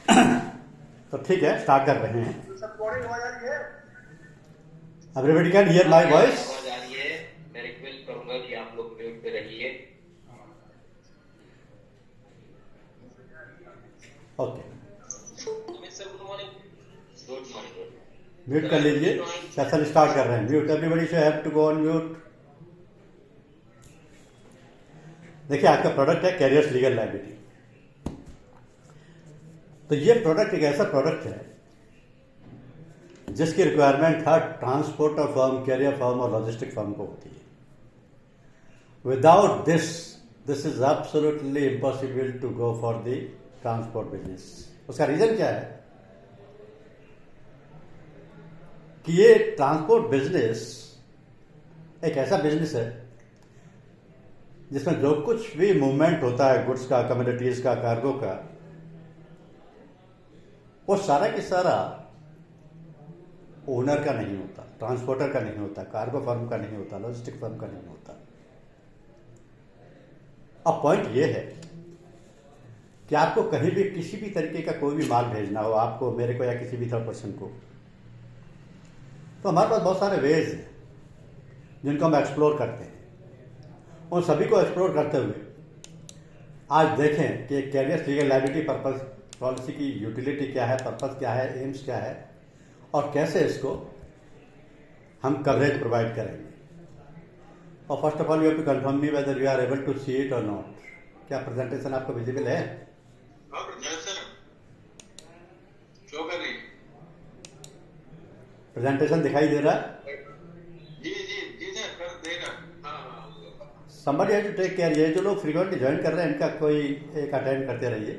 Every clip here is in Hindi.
तो ठीक है, स्टार्ट कर रहे हैं। Everybody can hear my voice? आवाज आ रही है। मैं रिक्वेस्ट करूंगा कि आप लोग म्यूट पे रहिए। Okay, Amit sir, good morning. Good morning. Mute कर लीजिए। सेशन स्टार्ट कर रहे हैं। Mute, everybody should have to go on mute. देखिए, आज का प्रोडक्ट है कैरियर्स लीगल लायबिलिटी। तो ये प्रोडक्ट एक ऐसा प्रोडक्ट है जिसकी रिक्वायरमेंट हर ट्रांसपोर्टर फर्म, कैरियर फर्म और लॉजिस्टिक फर्म को होती है। Without this is absolutely impossible to go for the transport business. उसका रीजन क्या है कि ये ट्रांसपोर्ट बिजनेस एक ऐसा बिजनेस है जिसमें जो कुछ भी मूवमेंट होता है गुड्स का, कमोडिटीज का, कार्गो का, वो सारा की सारा ओनर का नहीं होता, ट्रांसपोर्टर का नहीं होता, कार्गो फर्म का नहीं होता, लॉजिस्टिक फर्म का नहीं होता। अब पॉइंट ये है कि आपको कहीं भी किसी भी तरीके का कोई भी माल भेजना हो, आपको, मेरे को या किसी भी थर्ड पर्सन को, तो हमारे पास बहुत सारे वेज हैं जिनको हम एक्सप्लोर करते हैं। उन सभी को एक्सप्लोर करते हुए आज देखें कि carriers legal liability purpose policy की यूटिलिटी क्या है, पर्पस क्या है, एम्स क्या है और कैसे इसको हम कवरेज प्रोवाइड करेंगे। और first of all you have to confirm me whether you are able to see it और नॉट। क्या प्रेजेंटेशन आपको विजिबल है? प्रेजेंटेशन दिखाई दे रहा है? जी जी जी सर, कर देगा। somebody has to take care। ये जो लोग फ्रीक्वेंटली ज्वाइन कर रहे हैं इनका कोई एक अटेंड करते रहिए।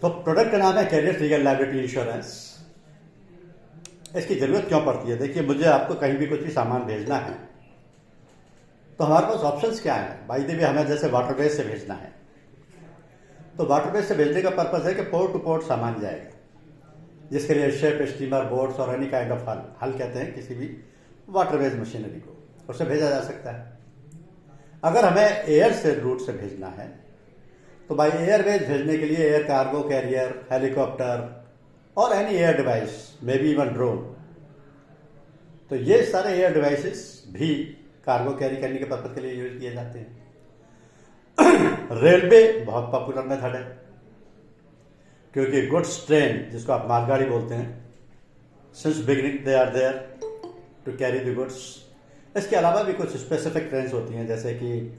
तो प्रोडक्ट का नाम है कैरियर्स लीगल लायबिलिटी इंश्योरेंस। इसकी जरूरत क्यों पड़ती है? देखिए, मुझे आपको कहीं भी कुछ भी सामान भेजना है तो हमारे पास ऑप्शंस क्या है। बाई द वे, हमें जैसे वाटरवेज से भेजना है तो वाटरवेज से भेजने का पर्पस है कि पोर्ट टू पोर्ट सामान जाएगा, जिसके लिए शिप, स्टीमर, बोट्स और एनी काइंड ऑफ हल कहते हैं किसी भी वाटरवेज मशीनरी को, उससे भेजा जा सकता है। अगर हमें एयर से रूट से भेजना है तो बाई एयरवेज भेजने के लिए एयर कार्गो कैरियर, हेलीकॉप्टर और any air device, may be even drone, तो ये सारे एयर डिवाइसेस भी कार्गो कैरी करने के पर्पज के लिए यूज किए जाते हैं। रेलवे बहुत पॉपुलर मेथड है क्योंकि गुड्स ट्रेन, जिसको आप मालगाड़ी बोलते हैं, since beginning they are there to carry the goods. इसके अलावा भी कुछ स्पेसिफिक ट्रेन्स होती हैं, जैसे कि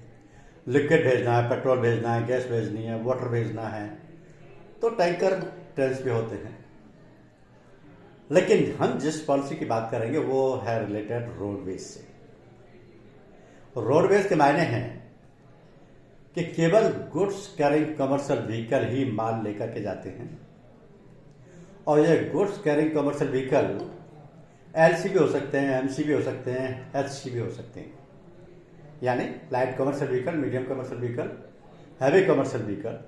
लिक्विड भेजना है, पेट्रोल भेजना है, गैस भेजनी है, वाटर भेजना है, तो टैंकर ट्रेन्स भी होते हैं। लेकिन हम जिस पॉलिसी की बात करेंगे वो है रिलेटेड रोडवेज से। रोडवेज के मायने हैं कि केवल गुड्स कैरिंग कमर्शियल व्हीकल ही माल लेकर के जाते हैं और ये goods carrying commercial vehicle LC भी हो सकते हैं, एमसी भी हो सकते हैं, एचसी भी हो सकते हैं, यानी light commercial vehicle, medium commercial vehicle, heavy commercial vehicle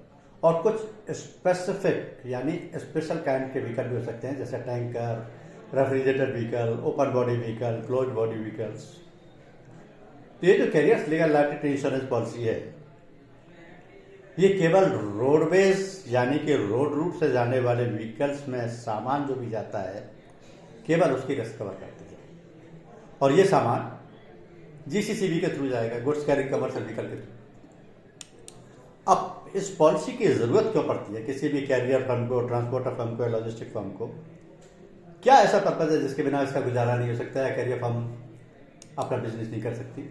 और कुछ स्पेसिफिक यानी स्पेशल काइंड के व्हीकल भी हो सकते हैं, जैसे tanker, refrigerator vehicle, open body vehicle, close body vehicles. तो ये जो carriers legal liability insurance policy है, ये केवल रोडवेज यानी कि रोड रूट से जाने वाले व्हीकल्स में सामान जो भी जाता है केवल उसकी रिस्क कवर करती है और ये सामान जीसीसीबी के थ्रू जाएगा, गुड्स कैरिंग कमर्शियल व्हीकल के थ्रू। अब इस पॉलिसी की जरूरत क्यों पड़ती है किसी भी कैरियर फर्म को, ट्रांसपोर्टर फर्म को या लॉजिस्टिक फर्म को? क्या ऐसा पर्पज है जिसके बिना इसका गुजारा नहीं हो सकता है, कैरियर फर्म अपना बिजनेस नहीं कर सकती?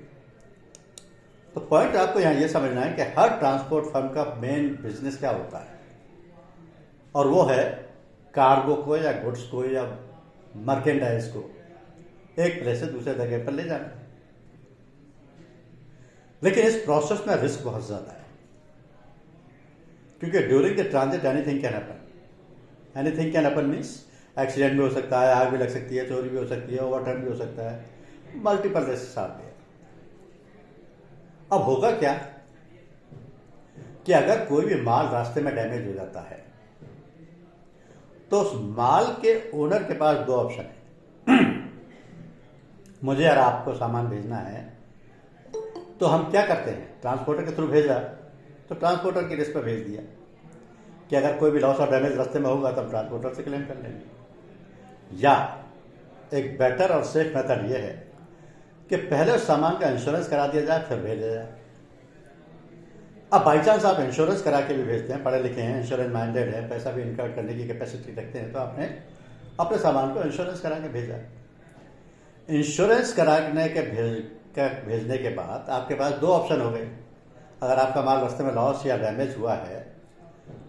तो पॉइंट आपको यहाँ ये समझना है कि हर ट्रांसपोर्ट फर्म का मेन बिजनेस क्या होता है, और वो है कार्गो को या गुड्स को या मर्केंडाइज को एक प्लेस से दूसरे जगह पर ले जाना। लेकिन इस प्रोसेस में रिस्क बहुत ज्यादा है क्योंकि during the transit anything can happen. Anything can happen means accident भी हो सकता है, आग भी लग सकती है, चोरी भी हो सकती है, ओवरटर्न भी हो सकता है, मल्टीपल रिस्क साथ में। अब होगा क्या कि अगर कोई भी माल रास्ते में डैमेज हो जाता है तो उस माल के ओनर के पास दो ऑप्शन है। मुझे और आपको सामान भेजना है तो हम क्या करते हैं, ट्रांसपोर्टर के थ्रू भेजा तो ट्रांसपोर्टर की रिस्क पर भेज दिया कि अगर कोई भी लॉस और डैमेज रास्ते में होगा तो हम ट्रांसपोर्टर से क्लेम कर लेंगे। या एक बेटर और सेफ मेथड ये है कि पहले उस सामान का इंश्योरेंस करा दिया जाए फिर भेजा जाए। अब बाई चांस आप इंश्योरेंस करा के भी भेजते हैं, पढ़े लिखे हैं, इंश्योरेंस माइंडेड है, पैसा भी इनकम करने की कैपेसिटी रखते हैं, तो आपने अपने सामान को इंश्योरेंस करा के भेजा। इंश्योरेंस कराने के भेजने के बाद आपके पास दो ऑप्शन हो गए। अगर आपका माल रास्ते में लॉस या डैमेज हुआ है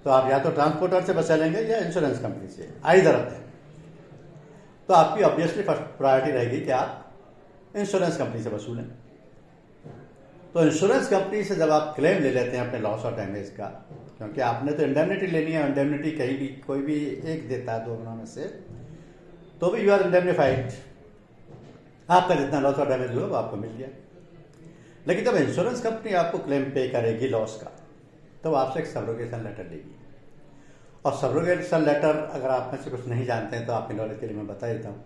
तो आप या तो ट्रांसपोर्टर से बचा लेंगे या इंश्योरेंस कंपनी से, आइदर ऑफ देम। तो आपकी ऑब्वियसली फर्स्ट प्रायोरिटी रहेगी कि आप इंश्योरेंस कंपनी से वसूलें। तो इंश्योरेंस कंपनी से जब आप क्लेम ले लेते हैं अपने लॉस और डैमेज का, क्योंकि आपने तो इंडेमनिटी लेनी है, इंडेमनिटी कहीं भी कोई भी एक देता है दोनों में से, तो भी यू आर इंडेमनिफाइड। आपका जितना लॉस और डैमेज हुआ वो आपको मिल गया। लेकिन जब इंश्योरेंस कंपनी आपको क्लेम पे करेगी लॉस का, तो आपसे एक सब्रोगेशन लेटर लेगी। और सब्रोगेशन लेटर, अगर आप में से कुछ नहीं जानते हैं तो आपके नॉलेज के लिए मैं बता देता हूँ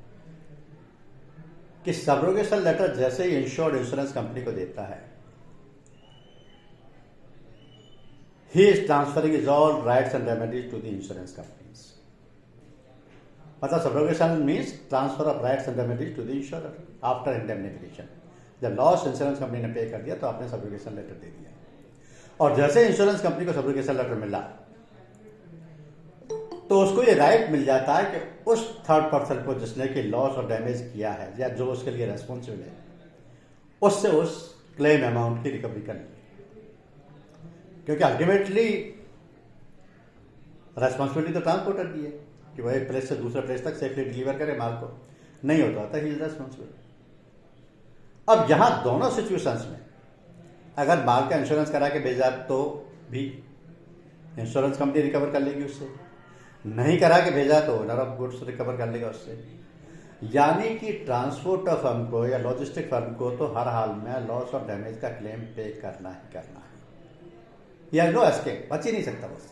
कि सब्रोगेशन लेटर जैसे ही इंश्योर्ड इंश्योरेंस कंपनी को देता है, he is transferring his all rights and remedies to the insurance companies. मतलब subrogation means transfer of rights and remedies to the insurer after indemnification. जब लॉस इंश्योरेंस कंपनी ने पे कर दिया तो आपने सब्रोगेशन लेटर दे दिया, और जैसे इंश्योरेंस कंपनी को सब्रोगेशन लेटर मिला तो उसको ये राइट मिल जाता है कि उस थर्ड पर्सन को जिसने कि लॉस और डैमेज किया है या जो उसके लिए रेस्पॉन्सिबल है, उससे उस क्लेम अमाउंट की रिकवरी करनी। क्योंकि अल्टीमेटली रेस्पॉन्सिबिलिटी तो ट्रांसपोर्टर की है कि वह एक प्लेस से दूसरे प्लेस तक सेफली डिलीवर करे माल को, नहीं होता था ही इज रेस्पॉन्सिबल। अब यहां दोनों सिचुएशंस में अगर माल का इंश्योरेंस करा के भेजा तो भी इंश्योरेंस कंपनी रिकवर कर लेगी उससे, नहीं करा के भेजा तो ओनर ऑफ गुड्स रिकवर कर लेगा उससे। यानी कि ट्रांसपोर्टर फर्म को या लॉजिस्टिक फर्म को तो हर हाल में लॉस और डैमेज का क्लेम पे करना ही करना है, या नो एस्केप, बच ही नहीं सकता बस।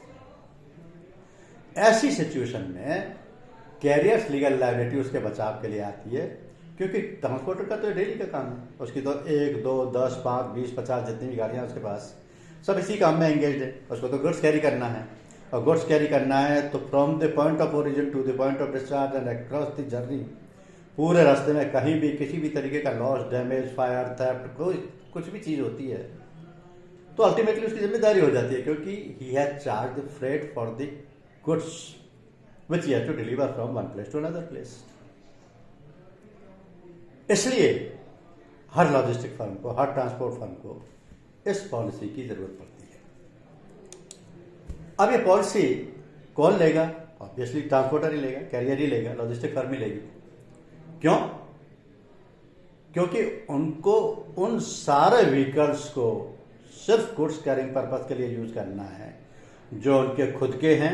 ऐसी सिचुएशन में कैरियर्स लीगल लायबिलिटी उसके बचाव के लिए आती है, क्योंकि ट्रांसपोर्टर का तो डेली का काम है, उसकी तो 1, 2, 10, 5, 20, 50 जितनी भी गाड़ियां उसके पास, सब इसी काम में एंगेज है। उसको तो गुड्स कैरी करना है, और गुड्स कैरी करना है तो from the point of origin to the point of discharge and across the journey, पूरे रास्ते में कहीं भी किसी भी तरीके का लॉस, डैमेज, फायर, थेफ्ट, कोई कुछ भी चीज होती है तो अल्टीमेटली उसकी जिम्मेदारी हो जाती है, क्योंकि he has charge the freight for the goods which he has to deliver from one place to another place. इसलिए हर लॉजिस्टिक फर्म को, हर ट्रांसपोर्ट फर्म को इस पॉलिसी की जरूरत पड़ती है। अब ये पॉलिसी कौन लेगा? ऑब्वियसली ट्रांसपोर्टर ही लेगा, कैरियर ही लेगा, लॉजिस्टिक फर्म ही लेगी। क्यों? क्योंकि उनको उन सारे व्हीकल्स को सिर्फ गुड्स कैरिंग पर्पस के लिए यूज करना है जो उनके खुद के हैं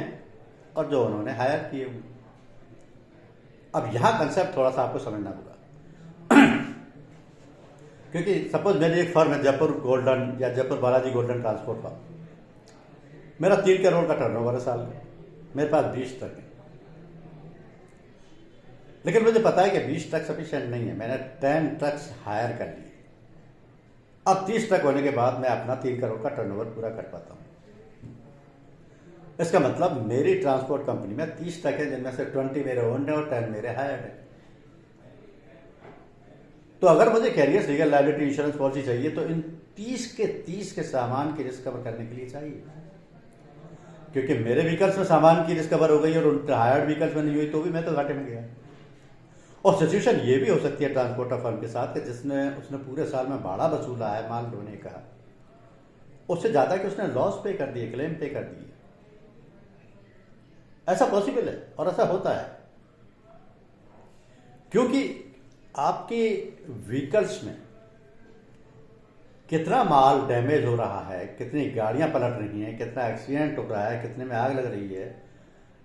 और जो उन्होंने हायर किए हुए। अब यहां कंसेप्ट थोड़ा सा आपको समझना होगा क्योंकि सपोज मेरी एक फर्म है जयपुर गोल्डन या Jaipur Balaji golden transport firm, मेरा 3 करोड़ का टर्नओवर है साल में, मेरे पास 20 ट्रक है। लेकिन मुझे पता है कि 20 ट्रक सफिशिएंट नहीं है, मैंने 10 ट्रक्स हायर कर लिए। अब 30 ट्रक होने के बाद मैं अपना 3 करोड़ का टर्नओवर पूरा कर पाता हूं। इसका मतलब मेरी ट्रांसपोर्ट कंपनी में 30 ट्रक है, जिनमें से 20 मेरे ओन है और 10 मेरे हायर है। तो अगर मुझे carriers legal liability insurance policy चाहिए तो इन 30 के सामान की रिस्क कवर करने के लिए चाहिए, क्योंकि मेरे व्हीकल्स में सामान की रिस्क कवर हो गई और उन हायर्ड व्हीकल्स में नहीं हुई तो भी मैं तो घाटे में गया। और सिचुएशन ये भी हो सकती है ट्रांसपोर्टर फर्म के साथ कि उसने पूरे साल में भाड़ा वसूला है माल ढोने का, उससे ज्यादा कि उसने लॉस पे कर दिए, क्लेम पे कर दिए। ऐसा पॉसिबल है और ऐसा होता है, क्योंकि आपके व्हीकल्स में कितना माल डैमेज हो रहा है, कितनी गाड़ियां पलट रही हैं, कितना एक्सीडेंट हो रहा है, कितने में आग लग रही है,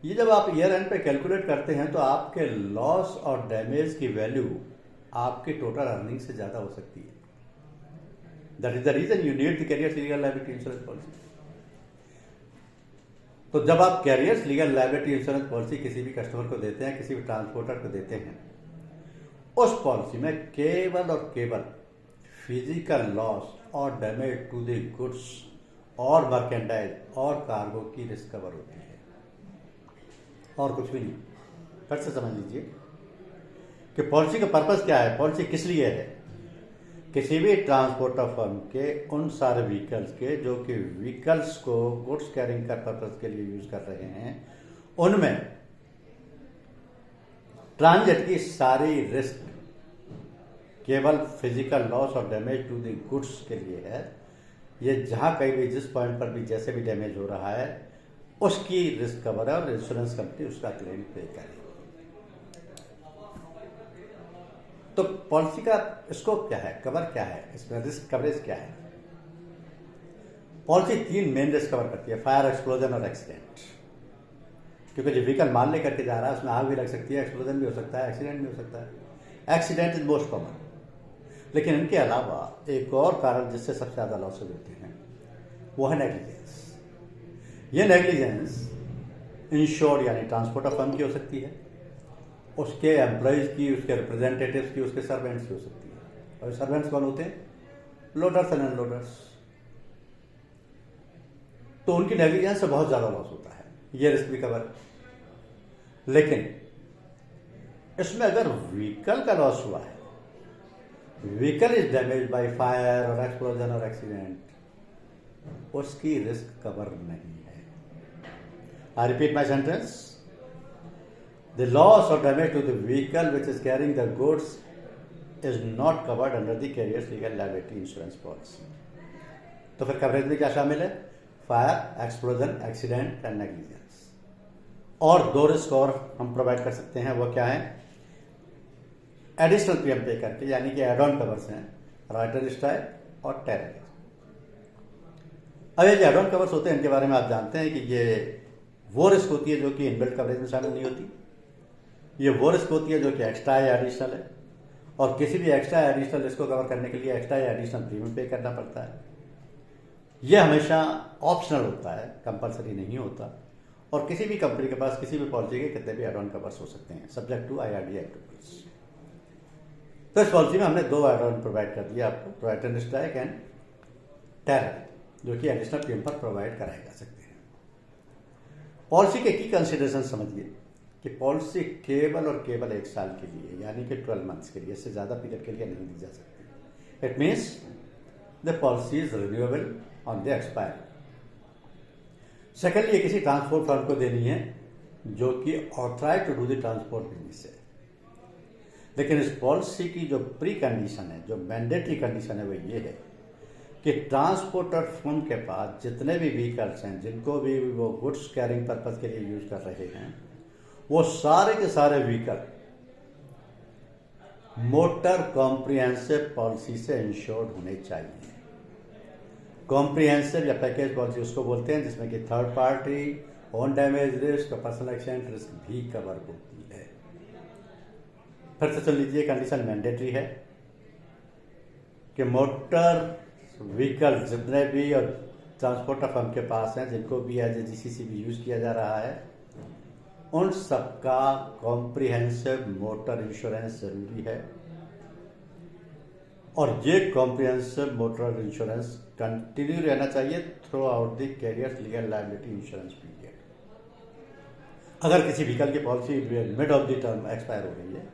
ये जब आप ईयर एंड पे कैलकुलेट करते हैं तो आपके लॉस और डैमेज की वैल्यू आपके टोटल अर्निंग से ज्यादा हो सकती है। That is the reason you need the carriers legal liability insurance policy. तो जब आप carriers legal liability insurance policy किसी भी कस्टमर को देते हैं, किसी भी ट्रांसपोर्टर को देते हैं, उस पॉलिसी में केवल और केवल फिजिकल लॉस और डैमेज टू द गुड्स और मर्केंडाइज और कार्गो की रिस्क कवर होती है, और कुछ भी नहीं। फिर से समझ लीजिए कि पॉलिसी का पर्पस क्या है, पॉलिसी किस लिए है। किसी भी ट्रांसपोर्टर फर्म के उन सारे व्हीकल्स के जो कि व्हीकल्स को गुड्स कैरिंग का पर्पस के लिए यूज कर रहे हैं, उनमें ट्रांजिट की सारी रिस्क केवल फिजिकल लॉस और डैमेज टू द गुड्स के लिए है। ये जहां कहीं भी जिस पॉइंट पर भी जैसे भी डैमेज हो रहा है उसकी रिस्क कवर है और इंश्योरेंस कंपनी उसका क्लेम पे करेगी। तो पॉलिसी का स्कोप क्या है, कवर क्या है, इसमें रिस्क कवरेज क्या है। पॉलिसी 3 मेन रिस्क कवर करती है, फायर, एक्सप्लोजन और एक्सीडेंट। क्योंकि जो व्हीकल माल लेकर के जा रहा है उसमें आग भी लग सकती है, एक्सप्लोजन भी हो सकता है, एक्सीडेंट भी हो सकता है। एक्सीडेंट इज मोस्ट कॉमन, लेकिन इनके अलावा एक और कारण जिससे सबसे ज्यादा लॉसेज होते हैं वो है नेग्लिजेंस। ये नेग्लिजेंस इंश्योर्ड यानी ट्रांसपोर्टर फर्म की हो सकती है, उसके एम्प्लॉयज की, उसके रिप्रेजेंटेटिव्स की, उसके सर्वेंट्स की हो सकती है। और सर्वेंट्स कौन होते हैं? Loaders and unloaders. तो उनकी नेग्लिजेंस से बहुत ज्यादा लॉस होता है, ये रिस्क भी कवर। लेकिन इसमें अगर व्हीकल का लॉस हुआ है, vehicle is damage by fire और एक्सप्लोजन और एक्सीडेंट, उसकी रिस्क कवर नहीं है। I repeat my sentence, the loss और damage to the vehicle which is carrying the goods is not covered under the carriers legal liability insurance policy. तो फिर कवरेज में क्या शामिल है? Fire, explosion, accident and negligence. और 2 रिस्क और हम प्रोवाइड कर सकते हैं, वो क्या है? एडिशनल प्रीमियम पे करके, यानी कि एड ऑन कवर्स हैं, राइटर स्ट्राइक और टेरर। अब ये जो एड ऑन कवर्स होते हैं इनके बारे में आप जानते हैं कि ये वो रिस्क होती है जो कि इनबिल्ट कवरेज में शामिल नहीं होती। ये वो रिस्क होती है जो कि एक्स्ट्रा या एडिशनल है, और किसी भी एक्स्ट्रा या एडिशनल रिस्क को कवर करने के लिए एक्स्ट्रा या एडिशनल प्रीमियम पे करना पड़ता है। यह हमेशा ऑप्शनल होता है, कंपलसरी नहीं होता। और किसी भी कंपनी के पास किसी भी पॉलिसी के कितने भी एड ऑन कवर्स हो सकते हैं, सब्जेक्ट टू IRDA एक्ट। तो इस पॉलिसी में हमने 2 एड ऑन प्रोवाइड कर दिया आपको, राइटर स्ट्राइक एंड टेरर, जो कि एडिशनल प्रीमियम पर प्रोवाइड कराए जा सकते हैं। पॉलिसी के की कंसिडरेशन समझिए कि पॉलिसी केवल और केवल 1 साल के लिए, यानी कि 12 मंथ्स के लिए, इससे ज्यादा पीरियड के लिए नहीं दी जा सकती। It means the policy is renewable on the expire. Secondly, किसी ट्रांसपोर्ट फर्म को देनी है जो कि authorise to do the transport business है। लेकिन इस पॉलिसी की जो प्री कंडीशन है, जो मैंडेटरी कंडीशन है, वो ये है कि ट्रांसपोर्टर फर्म के पास जितने भी व्हीकल्स हैं जिनको भी वो गुड्स कैरिंग पर्पज के लिए यूज कर रहे हैं, वो सारे के सारे व्हीकल मोटर कॉम्प्रिहेंसिव पॉलिसी से इंश्योर्ड होने चाहिए। कॉम्प्रिहेंसिव या पैकेज पॉलिसी उसको बोलते हैं जिसमें कि third party, own damage risk और पर्सनल एक्सीडेंट रिस्क भी कवर होती है। फिर से सुन लीजिए, कंडीशन मैंडेटरी है कि मोटर व्हीकल जितने भी और ट्रांसपोर्टर फर्म के पास हैं जिनको भी एज ए GCC भी यूज किया जा रहा है, उन सबका कॉम्प्रिहेंसिव मोटर इंश्योरेंस जरूरी है। और ये कॉम्प्रिहेंसिव मोटर इंश्योरेंस कंटिन्यू रहना चाहिए throughout the carrier legal liability insurance period. अगर किसी व्हीकल की policy mid of the term expire हो गई है,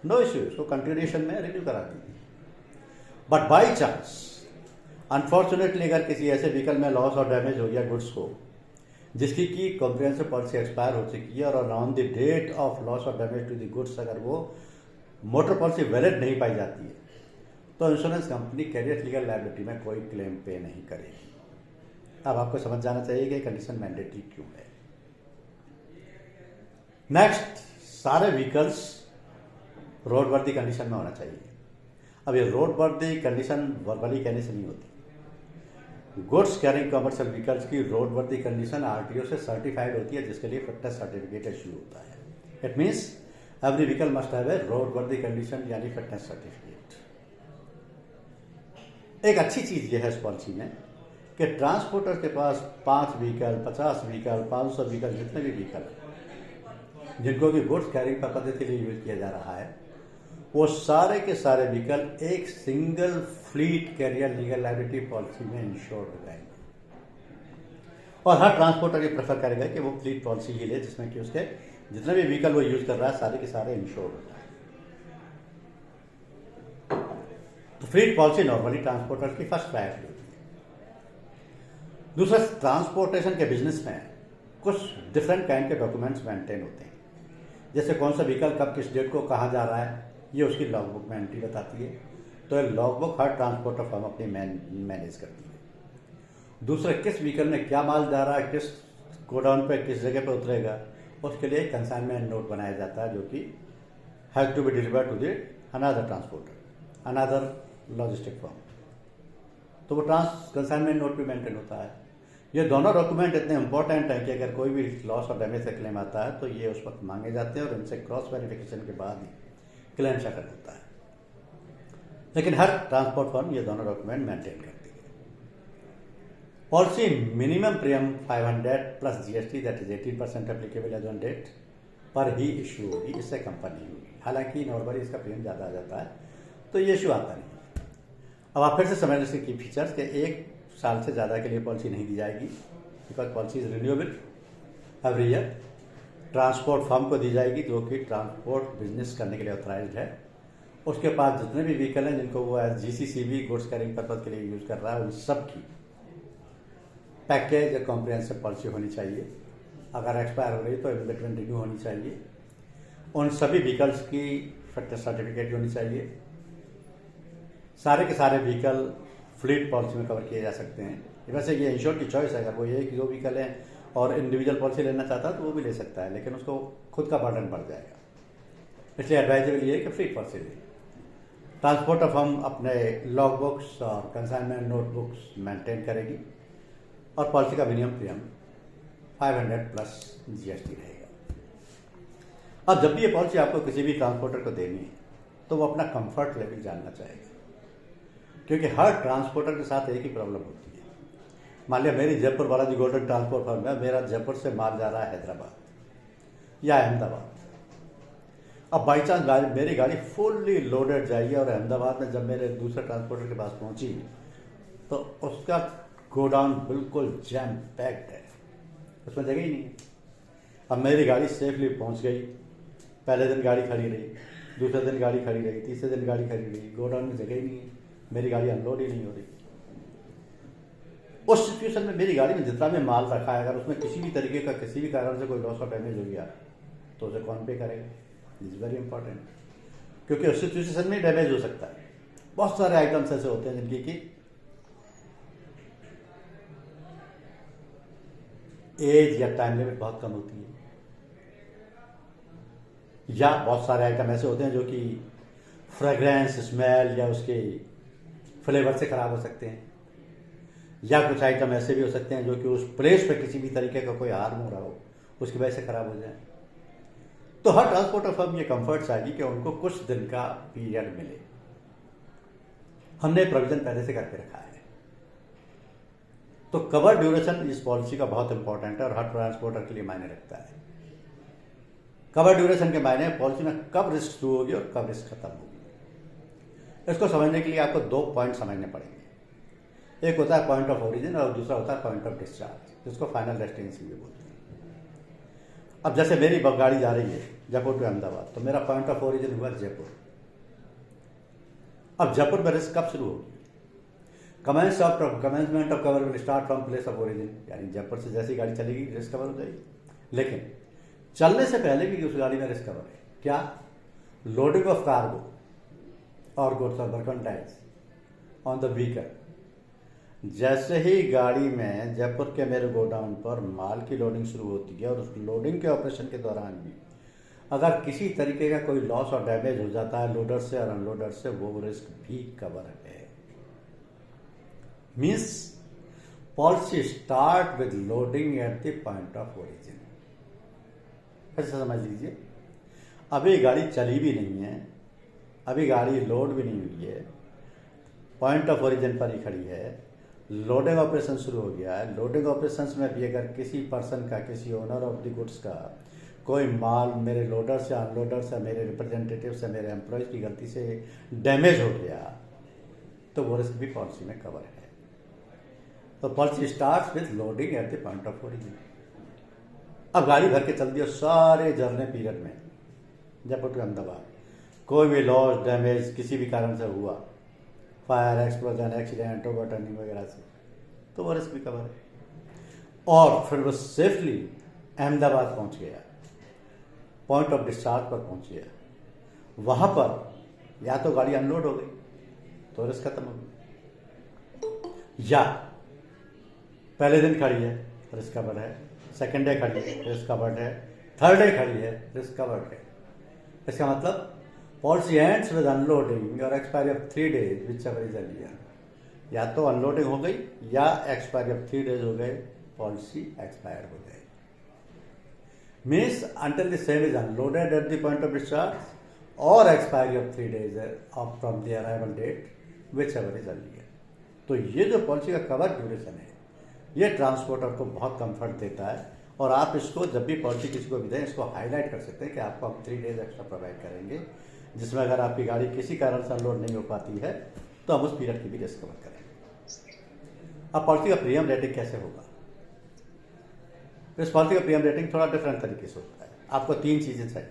नो इश्यू, उसको कंटिन्यूएशन में रिन्यू करा दीजिए। बट बाई चांस अनफॉर्चुनेटली अगर किसी ऐसे व्हीकल में लॉस और डैमेज हो गया गुड्स को, जिसकी की कॉम्प्रिहेंसिव पॉलिसी एक्सपायर हो चुकी है, और on the date of loss और डैमेज टू द गुड्स अगर वो मोटर पॉलिसी वैलिड नहीं पाई जाती है, तो insurance company carrier legal liability में कोई क्लेम पे नहीं करेगी। अब आपको समझ जाना चाहिए कि कंडीशन मैंडेटरी क्यों है। नेक्स्ट, सारे व्हीकल्स रोड वर्दी कंडीशन में होना चाहिए। अब ये रोड वर्दी कंडीशन वर्बली कहने से नहीं होती। गुड्स कैरिंग कमर्शियल व्हीकल्स की रोड वर्दी कंडीशन RTO से सर्टिफाइड होती है, जिसके लिए फिटनेस सर्टिफिकेट इश्यू होता है। It means every vehicle must have a road वर्दी कंडीशन यानी फिटनेस सर्टिफिकेट। एक अच्छी चीज यह है इस पॉलिसी में कि ट्रांसपोर्टर के पास 5 व्हीकल, 50 व्हीकल, 500 व्हीकल, जितने भी व्हीकल जिनको कि गुड्स कैरिंग पर्पज के लिए यूज किया जा रहा है, वो सारे के सारे व्हीकल एक single fleet carrier legal liability policy में इंश्योर्ड हो जाएंगे। और हर ट्रांसपोर्टर ये प्रेफर करेगा कि वो फ्लीट पॉलिसी ही ले जिसमें कि उसके जितने भी व्हीकल वो यूज कर रहा है सारे के सारे इंश्योर हो जाए। तो फ्लीट पॉलिसी नॉर्मली ट्रांसपोर्टर की फर्स्ट प्रायोरिटी होती है। दूसरा, ट्रांसपोर्टेशन के बिजनेस में कुछ डिफरेंट काइंड के डॉक्यूमेंट्स मेंटेन होते हैं, जैसे कौन सा व्हीकल कब किस डेट को कहाँ जा रहा है, ये उसकी लॉग बुक में एंट्री बताती है। तो ये लॉग बुक हर ट्रांसपोर्टर फर्म अपनी मैनेज करती है। दूसरा, किस व्हीकल में क्या माल जा रहा है, किस गोडाउन पे किस जगह पे उतरेगा, उसके लिए कंसाइनमेंट नोट बनाया जाता है जो कि has to be deliver to the another transporter, another logistic firm. तो वो कंसाइनमेंट नोट भी मेंटेन होता है। ये दोनों डॉक्यूमेंट इतने इंपॉर्टेंट हैं कि अगर कोई भी लॉस और डैमेज का क्लेम आता है तो ये उस वक्त मांगे जाते हैं और इनसे क्रॉस वेरिफिकेशन के बाद ही क्लेम सेटल होता है। लेकिन हर ट्रांसपोर्ट फर्म ये दोनों डॉक्यूमेंट मेंटेन करती है। Policy minimum premium 500 plus GST that is 18% applicable as on date पर ही इश्यू होगी, इससे कंपनी होगी। हालांकि नॉर्मली इसका प्रीमियम ज़्यादा आ जाता है तो ये इशू आता नहीं। अब आप फिर से समझ लीजिए की फीचर्स के 1 साल से ज़्यादा के लिए पॉलिसी नहीं दी जाएगी, because policy is renewable every year. Transport firm को दी जाएगी जो कि ट्रांसपोर्ट बिजनेस करने के लिए ऑथराइज्ड है। उसके पास जितने भी व्हीकल हैं जिनको वो एज जीसीसीबी गुड्स कैरिंग पर्पज के लिए यूज़ कर रहा है उन सब की पैकेज या कॉम्प्रिहेंसिव पॉलिसी होनी चाहिए। अगर एक्सपायर हो गई तो इन बिटवीन रिन्यू होनी चाहिए। उन सभी व्हीकल्स की फिटनेस सर्टिफिकेट होनी चाहिए। सारे के सारे व्हीकल फ्लीट पॉलिसी में कवर किए जा सकते हैं। वैसे ये इंश्योर की चॉइस है, अगर वो एक दो व्हीकल है और इंडिविजुअल पॉलिसी लेना चाहता है तो वो भी ले सकता है, लेकिन उसको खुद का बर्डन बढ़ जाएगा। इसलिए एडवाइजेबल ये है कि फ्लीट पॉलिसी ले। ट्रांसपोर्टर फर्म अपने लॉग बुक्स और कंसाइनमेंट नोट बुक्स मेंटेन करेगी और पॉलिसी का मिनिमम प्रीमियम 500 प्लस जीएसटी रहेगा। अब जब भी ये पॉलिसी आपको किसी भी ट्रांसपोर्टर को देनी है तो वो अपना कंफर्ट लेवल जानना चाहेगा, क्योंकि हर ट्रांसपोर्टर के साथ एक ही प्रॉब्लम होती है। मान लिया मेरी Jaipur Balaji golden transport firm है, मेरा जयपुर से माल जा रहा है हैदराबाद या अहमदाबाद। अब बाई चांस मेरी गाड़ी फुल्ली लोडेड जाएगी और अहमदाबाद में जब मेरे दूसरे ट्रांसपोर्टर के पास पहुंची तो उसका गोडाउन बिल्कुल जैम पैक्ड है, उसमें जगह ही नहीं है। अब मेरी गाड़ी सेफली पहुंच गई, पहले दिन गाड़ी खड़ी रही, दूसरे दिन गाड़ी खड़ी रही, तीसरे दिन गाड़ी खड़ी रही, गोडाउन में जगह ही नहीं है, मेरी गाड़ी अनलोड ही नहीं हो रही। उस सिचुएशन में मेरी गाड़ी में जितना भी माल रखा है अगर उसमें किसी भी तरीके का किसी भी कारण से कोई लॉस और डैमेज हो गया तो उसे कौन पे करेगा? इज वेरी इंपॉर्टेंट, क्योंकि उस सिचुएशन में डैमेज हो सकता है। बहुत सारे आइटम्स ऐसे होते हैं जिनकी की एज या टाइम लिमिट बहुत कम होती है, या बहुत सारे आइटम ऐसे होते हैं जो कि फ्रेग्रेंस, स्मेल या उसके फ्लेवर से खराब हो सकते हैं, या कुछ आइटम ऐसे भी हो सकते हैं जो कि उस प्लेस पे किसी भी तरीके का कोई हार्म हो रहा हो उसकी वजह से खराब हो जाए। तो हर ट्रांसपोर्टर फर्म ये कंफर्ट चाहिए कि उनको कुछ दिन का पीरियड मिले। हमने प्रोविजन पहले से करके रखा है। तो कवर ड्यूरेशन इस पॉलिसी का बहुत इंपॉर्टेंट है और हर ट्रांसपोर्टर के लिए मायने रखता है। कवर ड्यूरेशन के मायने पॉलिसी में कब रिस्क शुरू होगी और कब रिस्क खत्म होगी। इसको समझने के लिए आपको 2 पॉइंट समझने पड़ेंगे। एक होता है पॉइंट ऑफ ओरिजिन और दूसरा होता है पॉइंट ऑफ डिस्चार्ज, जिसको फाइनल डेस्टिनेशन भी बोलते हैं। अब जैसे मेरी गाड़ी जा रही है जयपुर टू अहमदाबाद, तो मेरा पॉइंट ऑफ ओरिजिन हुआ जयपुर। अब जयपुर में रिस्क कब शुरू होगी? Commencement of cover will start from place of origin, यानी जयपुर से जैसी गाड़ी चलेगी रिस्क कवर हो जाएगी। लेकिन चलने से पहले भी उस गाड़ी में रिस्क कवर है। क्या? लोडिंग ऑफ कार्गो और गुड्स और मर्केंटाइल्स ऑन द व्हीकल। जैसे ही गाड़ी में जयपुर के मेरे गोडाउन पर माल की लोडिंग शुरू होती है और उस लोडिंग के ऑपरेशन के दौरान भी अगर किसी तरीके का कोई लॉस और डैमेज हो जाता है लोडर से और अनलोडर से, वो रिस्क भी कवर है। Means policy start with loading eight the point of origin. ऐसा समझ लीजिए, अभी गाड़ी चली भी नहीं है, अभी गाड़ी लोड भी नहीं हुई है, पॉइंट ऑफ ओरिजिन पर ही खड़ी है, लोडिंग ऑपरेशन शुरू हो गया है। लोडिंग ऑपरेशंस में भी अगर किसी पर्सन का, किसी ओनर ऑफ द गुड्स का कोई माल मेरे लोडर से, अनलोडर से, मेरे रिप्रेजेंटेटिव से, मेरे एम्प्लॉयज की गलती से डैमेज हो गया तो वो रिस्क भी पॉलिसी में कवर है। तो policy start with loading eight the point of origin. अब गाड़ी भर के चल दियो सारे जर्नी पीरियड में, जयपुर टू अहमदाबाद, कोई भी लॉस डैमेज किसी भी कारण से हुआ, fire, explosion, accident, over turning वगैरह से, तो वो रिस्क भी कवर है। और फिर वो सेफली अहमदाबाद पहुंच गया, पॉइंट ऑफ डिस्चार्ज पर पहुंच गया, वहां पर या तो गाड़ी अनलोड हो गई तो रिस्क खत्म हो गई, या पहले दिन खड़ी है रिस्क कवर्ड है, सेकेंड डे खड़ी है रिस्क कवर्ड है, थर्ड डे खड़ी है रिस्क कवर्ड है। इसका मतलब पॉलिसी एंड्स विद अनलोडिंग और expiry of 3 days which ever is earlier. या तो अनलोडिंग हो गई या एक्सपायरी ऑफ 3 days हो गए, पॉलिसी एक्सपायर हो गए। Means until the same is unloaded at the point of discharge और expiry of 3 days from the arrival date whichever is earlier. तो ये जो पॉलिसी का कवर ड्यूरेशन है, ये ट्रांसपोर्टर को बहुत कंफर्ट देता है। और आप इसको जब भी पॉलिसी किसी को भी दें, इसको हाईलाइट कर सकते हैं कि आपको हम 3 days एक्स्ट्रा प्रोवाइड करेंगे, जिसमें अगर आपकी गाड़ी किसी कारण से अनलोड नहीं हो पाती है तो हम उस पीरियड की भी रिस्क कवर करेंगे। अब पॉलिसी का प्रीमियम रेटिंग कैसे होगा? इस पॉलिसी का प्रीमियम रेटिंग थोड़ा डिफरेंट तरीके से होता है। आपको 3 चीजें चाहिए।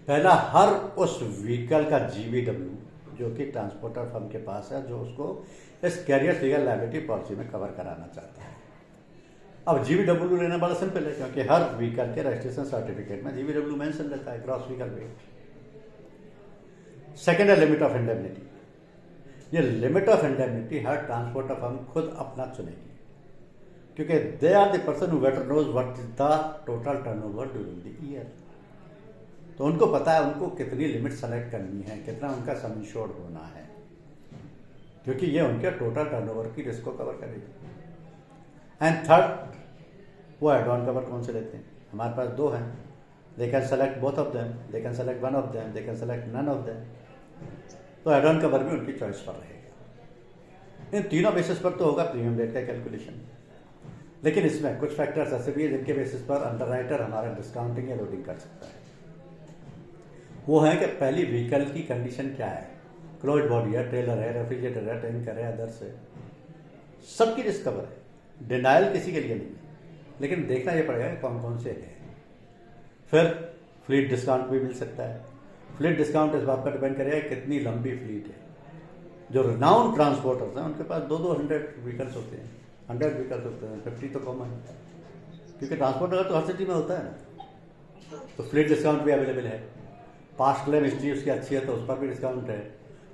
पहला, हर उस व्हीकल का GVW जो कि ट्रांसपोर्टर फर्म के पास है, जो उसको इस कैरियर लीगल लायबिलिटी पॉलिसी में कवर कराना चाहता है। अब GVW लेना बड़ा सिंपल है, क्योंकि हर व्हीकल के रजिस्ट्रेशन सर्टिफिकेट में GVW मेंशन रहता है, ग्रॉस व्हीकल वेट। सेकेंड है लिमिट ऑफ इंडेमनिटी। ये लिमिट ऑफ इंडेमनिटी हर ट्रांसपोर्टर फर्म खुद अपना चुनेगी, क्योंकि they are the person who better knows what is the total turnover during the year. तो उनको पता है उनको कितनी लिमिट सेलेक्ट करनी है, कितना उनका सम इंश्योर्ड होना है, क्योंकि ये उनके टोटल टर्नओवर की रिस्क को कवर करेगी। एंड थर्ड, वो एड ऑन कवर कौन से लेते हैं? हमारे पास 2 हैं। They can select both of them, they can select one of them, they can select none of them. तो एड ऑन कवर भी उनकी चॉइस पर रहेगा। इन तीनों बेसिस पर तो होगा प्रीमियम रेट का कैलकुलेशन, लेकिन इसमें कुछ फैक्टर्स ऐसे भी है जिनके बेसिस पर अंडरराइटर हमारा डिस्काउंटिंग या लोडिंग कर सकता है। वो है कि पहली व्हीकल की कंडीशन क्या है, क्लोज बॉडी है, ट्रेलर है, रेफ्रिजरेटर है, टैंकर है, अदर्स है, सबकी रिस्क कवर है। डिनाइल किसी के लिए नहीं है, लेकिन देखना यह पड़ेगा कि कौन कौन से है। फिर फ्लीट डिस्काउंट भी मिल सकता है। फ्लीट डिस्काउंट इस बात पर डिपेंड करेगा कितनी लंबी फ्लीट है। जो रिनाउंड ट्रांसपोर्टर्स हैं उनके पास 200 व्हीकल्स होते हैं, 100 व्हीकल्स होते हैं, 50 तो कॉमन है, क्योंकि ट्रांसपोर्टर तो हर सिटी में होता है ना। तो फ्लीट डिस्काउंट भी अवेलेबल है। पास्ट क्लेम हिस्ट्री उसकी अच्छी है तो उस पर भी डिस्काउंट है।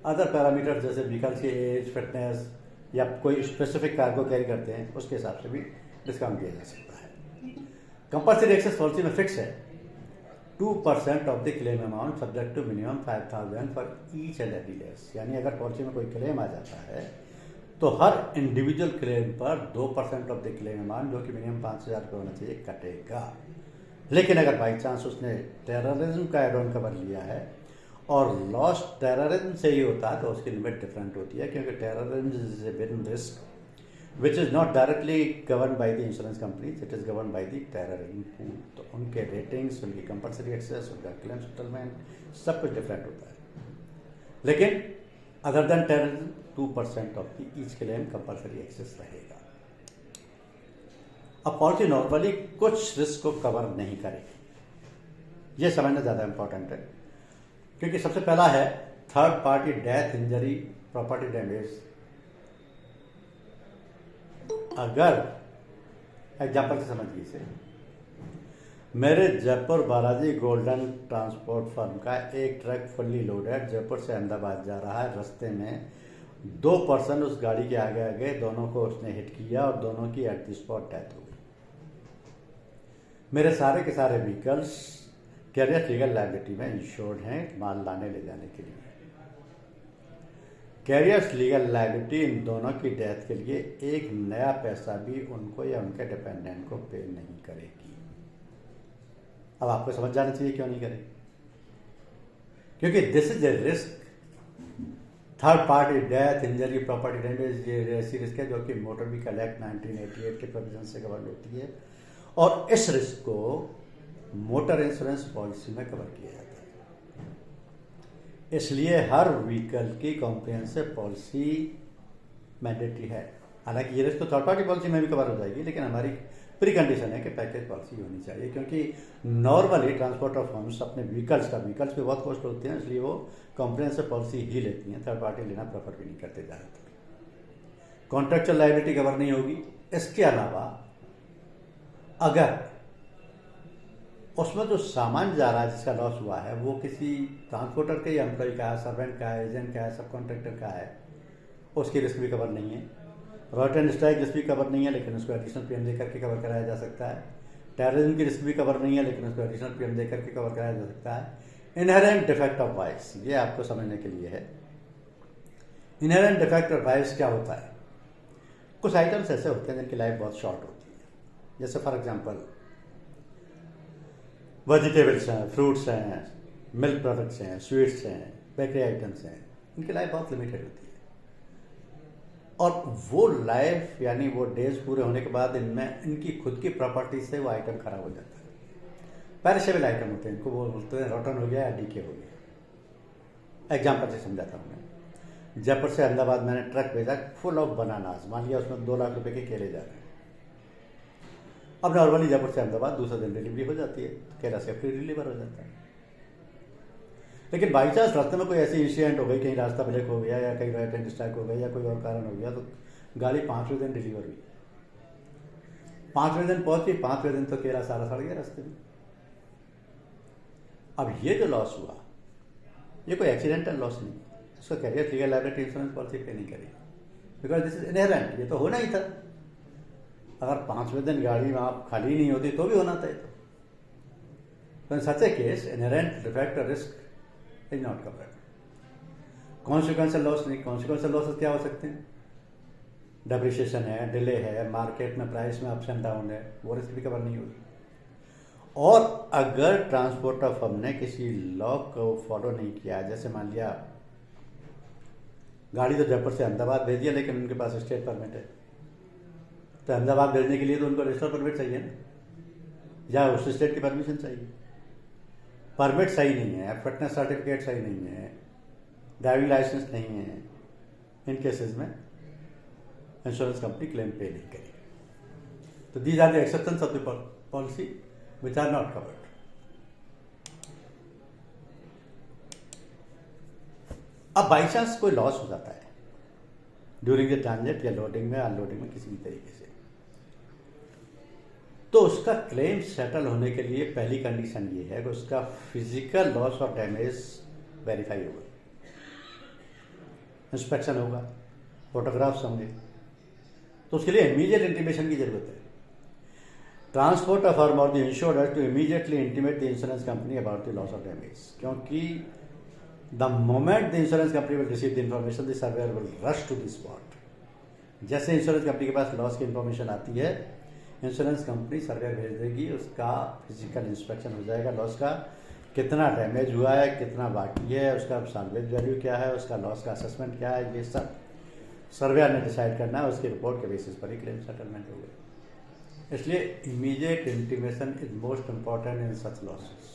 अदर पैरामीटर जैसे व्हीकल्स की एज, फिटनेस या कोई स्पेसिफिक कार्गो कैरी करते हैं, उसके हिसाब से भी डिस्काउंट दिया जा सकता है। कंपल्सरी एक्सेस पॉलिसी में फिक्स है 2% of the claim amount subject to minimum 5,000 for each and every loss. यानी अगर पॉलिसी में कोई क्लेम आ जाता है तो हर इंडिविजुअल क्लेम पर 2% ऑफ द क्लेम अमाउंट, जो कि मिनिमम 5,000 रुपये होना चाहिए, कटेगा। लेकिन अगर बाई चांस उसने टेररिज्म का एड ऑन कवर लिया है और लॉस टेररिज्म से ही होता है तो उसकी लिमिट डिफरेंट होती है, क्योंकि terrorism is a big risk which is not directly govern by the insurance companies, it is govern by the terrorism pool. तो उनके रेटिंग्स, उनकी कंपल्सरी एक्सेस, उनका क्लेम सेटलमेंट सब कुछ डिफरेंट होता है। लेकिन other than terrorism 2% of the each claim compulsory excess रहेगा। अब पॉलिसी नॉर्मली कुछ रिस्क को कवर नहीं करेगी, यह समझना ज़्यादा इंपॉर्टेंट है, क्योंकि सबसे पहला है third party death, injury, property damage. अगर एग्जाम्पल से समझिए इसे, मेरे Jaipur Balaji golden transport firm का एक ट्रक फुल्ली लोडेड जयपुर से अहमदाबाद जा रहा है। रास्ते में 2 पर्सन उस गाड़ी के आगे आ गए, दोनों को उसने हिट किया और दोनों की एट द स्पॉट डेथ हो गई। मेरे सारे के सारे व्हीकल्स कैरियर लीगल लायबिलिटी में इंश्योर्ड हैं माल लाने ले जाने के लिए। कैरियर्स लीगल लायबिलिटी इन दोनों की डेथ के लिए एक नया पैसा भी उनको या उनके डिपेंडेंट को पे नहीं करेगी। अब आपको समझ जाना चाहिए क्यों नहीं करेगी, क्योंकि this is a risk. Third party death, injury, property damage, ये ऐसी रिस्क है जो कि मोटर व्हीकल एक्ट 1988 के प्रोविजन से कवर होती है, और इस रिस्क को मोटर इंश्योरेंस पॉलिसी में कवर किया जाता है। इसलिए हर व्हीकल की कॉम्प्रिहेंसिव पॉलिसी मैंडेटरी है। हालांकि ये रिस्क तो थर्ड पार्टी पॉलिसी में भी कवर हो जाएगी, लेकिन हमारी प्री कंडीशन है कि पैकेज पॉलिसी होनी चाहिए, क्योंकि नॉर्मली ट्रांसपोर्टर फर्म्स अपने व्हीकल्स पे बहुत कॉस्ट होते हैं, इसलिए वो कॉम्प्रिहेंसिव पॉलिसी ही लेती हैं, थर्ड पार्टी लेना प्रेफर भी नहीं करते ज़्यादातर। कॉन्ट्रेक्चुअल लायबिलिटी कवर नहीं होगी। इसके अलावा अगर उसमें जो सामान जा रहा है जिसका लॉस हुआ है वो किसी ट्रांसपोर्टर के या एम्प्लॉय का है, सर्वेंट का है, एजेंट का है, सब कॉन्ट्रैक्टर का है, उसकी रिस्क भी कवर नहीं है। रॉयल्टी एंड स्ट्राइक रिस्क भी कवर नहीं है, लेकिन उसको एडिशनल प्रीमियम दे करके कवर कराया जा सकता है। टेररिज्म की रिस्क भी कवर नहीं है, लेकिन उसको एडिशनल प्रीमियम दे करके कवर कराया जा सकता है। इनहेरेंट डिफेक्ट ऑफ वाइस, ये आपको समझने के लिए है। इनहेरेंट डिफेक्ट ऑफ वाइस क्या होता है? कुछ आइटम्स ऐसे होते हैं जिनकी लाइफ बहुत शॉर्ट होती है, जैसे फॉर एग्जाम्पल वेजिटेबल्स हैं, फ्रूट्स हैं, मिल्क प्रोडक्ट्स हैं, स्वीट्स हैं, बेकरी आइटम्स हैं, इनकी लाइफ बहुत लिमिटेड होती है। और वो लाइफ यानी वो डेज पूरे होने के बाद इनमें इनकी खुद की प्रॉपर्टी से वो आइटम खराब हो जाता है। पेरिशेबल आइटम होते हैं, इनको वो बोलते हैं रॉटन हो गया या डीके हो गया। एग्जाम्पल से समझाता हूँ मैं। जयपुर से अहमदाबाद मैंने ट्रक भेजा फुल ऑफ बनानास, मान लिया उसमें 2 लाख रुपए के केले जा रहे हैं। अब नॉर्मली जयपुर से अहमदाबाद दूसरे दिन डिलीवरी हो जाती है, तो केला से फ्री डिलीवर हो जाता है। लेकिन बाई चांस रास्ते में कोई ऐसी इंसिडेंट हो गई, कहीं रास्ता ब्रेक हो गया या कहीं राइट हैंड स्ट्राइक हो गई या कोई और कारण हो गया, तो गाड़ी 5वें दिन डिलीवर हुई। 5वें दिन पहुंची, 5वें दिन तो केला सारा सड़ गया रास्ते में। अब ये जो लॉस हुआ ये कोई एक्सीडेंटल लॉस नहीं, इसको carrier legal liability insurance policy pay नहीं करेगी, बिकॉज दिस इज इनहेरेंट, ये तो होना ही था। अगर 5वें दिन गाड़ी वहां खाली नहीं होती तो भी होना था। तो इन सच ए केस इनहेरेंट डिफेक्ट और risk is not covered. Consequential loss नहीं। कॉन्सिक्वेंशियल लॉसेस क्या हो सकते हैं? डेप्रिसिएशन है, डिले है, मार्केट में प्राइस में अप्स एंड डाउन है, वो रिस्क भी कवर नहीं होगी। और अगर ट्रांसपोर्टर फर्म ने किसी लॉ को फॉलो नहीं किया, जैसे मान लिया गाड़ी तो जयपुर से अहमदाबाद भेजी है लेकिन उनके पास स्टेट परमिट है, तो अहमदाबाद भेजने के लिए तो उनको रजिस्टर परमिट चाहिए ना, या उस स्टेट की परमिशन चाहिए। परमिट सही नहीं है, फिटनेस सर्टिफिकेट सही नहीं है, ड्राइविंग लाइसेंस नहीं है, इन केसेस में इंश्योरेंस कंपनी क्लेम पे नहीं करेगी। तो these are the exceptions of the policy which are not covered. अब बाई चांस कोई लॉस हो जाता है ड्यूरिंग द ट्रांजिट या लोडिंग में, अनलोडिंग में, किसी भी तरीके से, तो उसका क्लेम सेटल होने के लिए पहली कंडीशन ये है कि उसका फिजिकल लॉस और डैमेज वेरीफाई होगा, इंस्पेक्शन होगा, फोटोग्राफ्स होंगे। तो उसके लिए इमीडिएट इंटीमेशन की जरूरत है। ट्रांसपोर्टर फर्म और the insured to immediately intimate the insurance company about the loss और डैमेज, क्योंकि the moment the insurance company will receive the information the surveyor will rush to the spot. जैसे इंश्योरेंस कंपनी के पास लॉस की इंफॉर्मेशन आती है, इंश्योरेंस कंपनी सर्वेयर भेज देगी, उसका फिजिकल इंस्पेक्शन हो जाएगा, लॉस का कितना डैमेज हुआ है, कितना बाकी है, उसका साल्वेज वैल्यू क्या है, उसका लॉस का असेसमेंट क्या है, ये सब सर्वेयर ने डिसाइड करना है। उसकी रिपोर्ट के बेसिस पर ही क्लेम सेटलमेंट होगा। इसलिए immediate intimation is most important in such losses.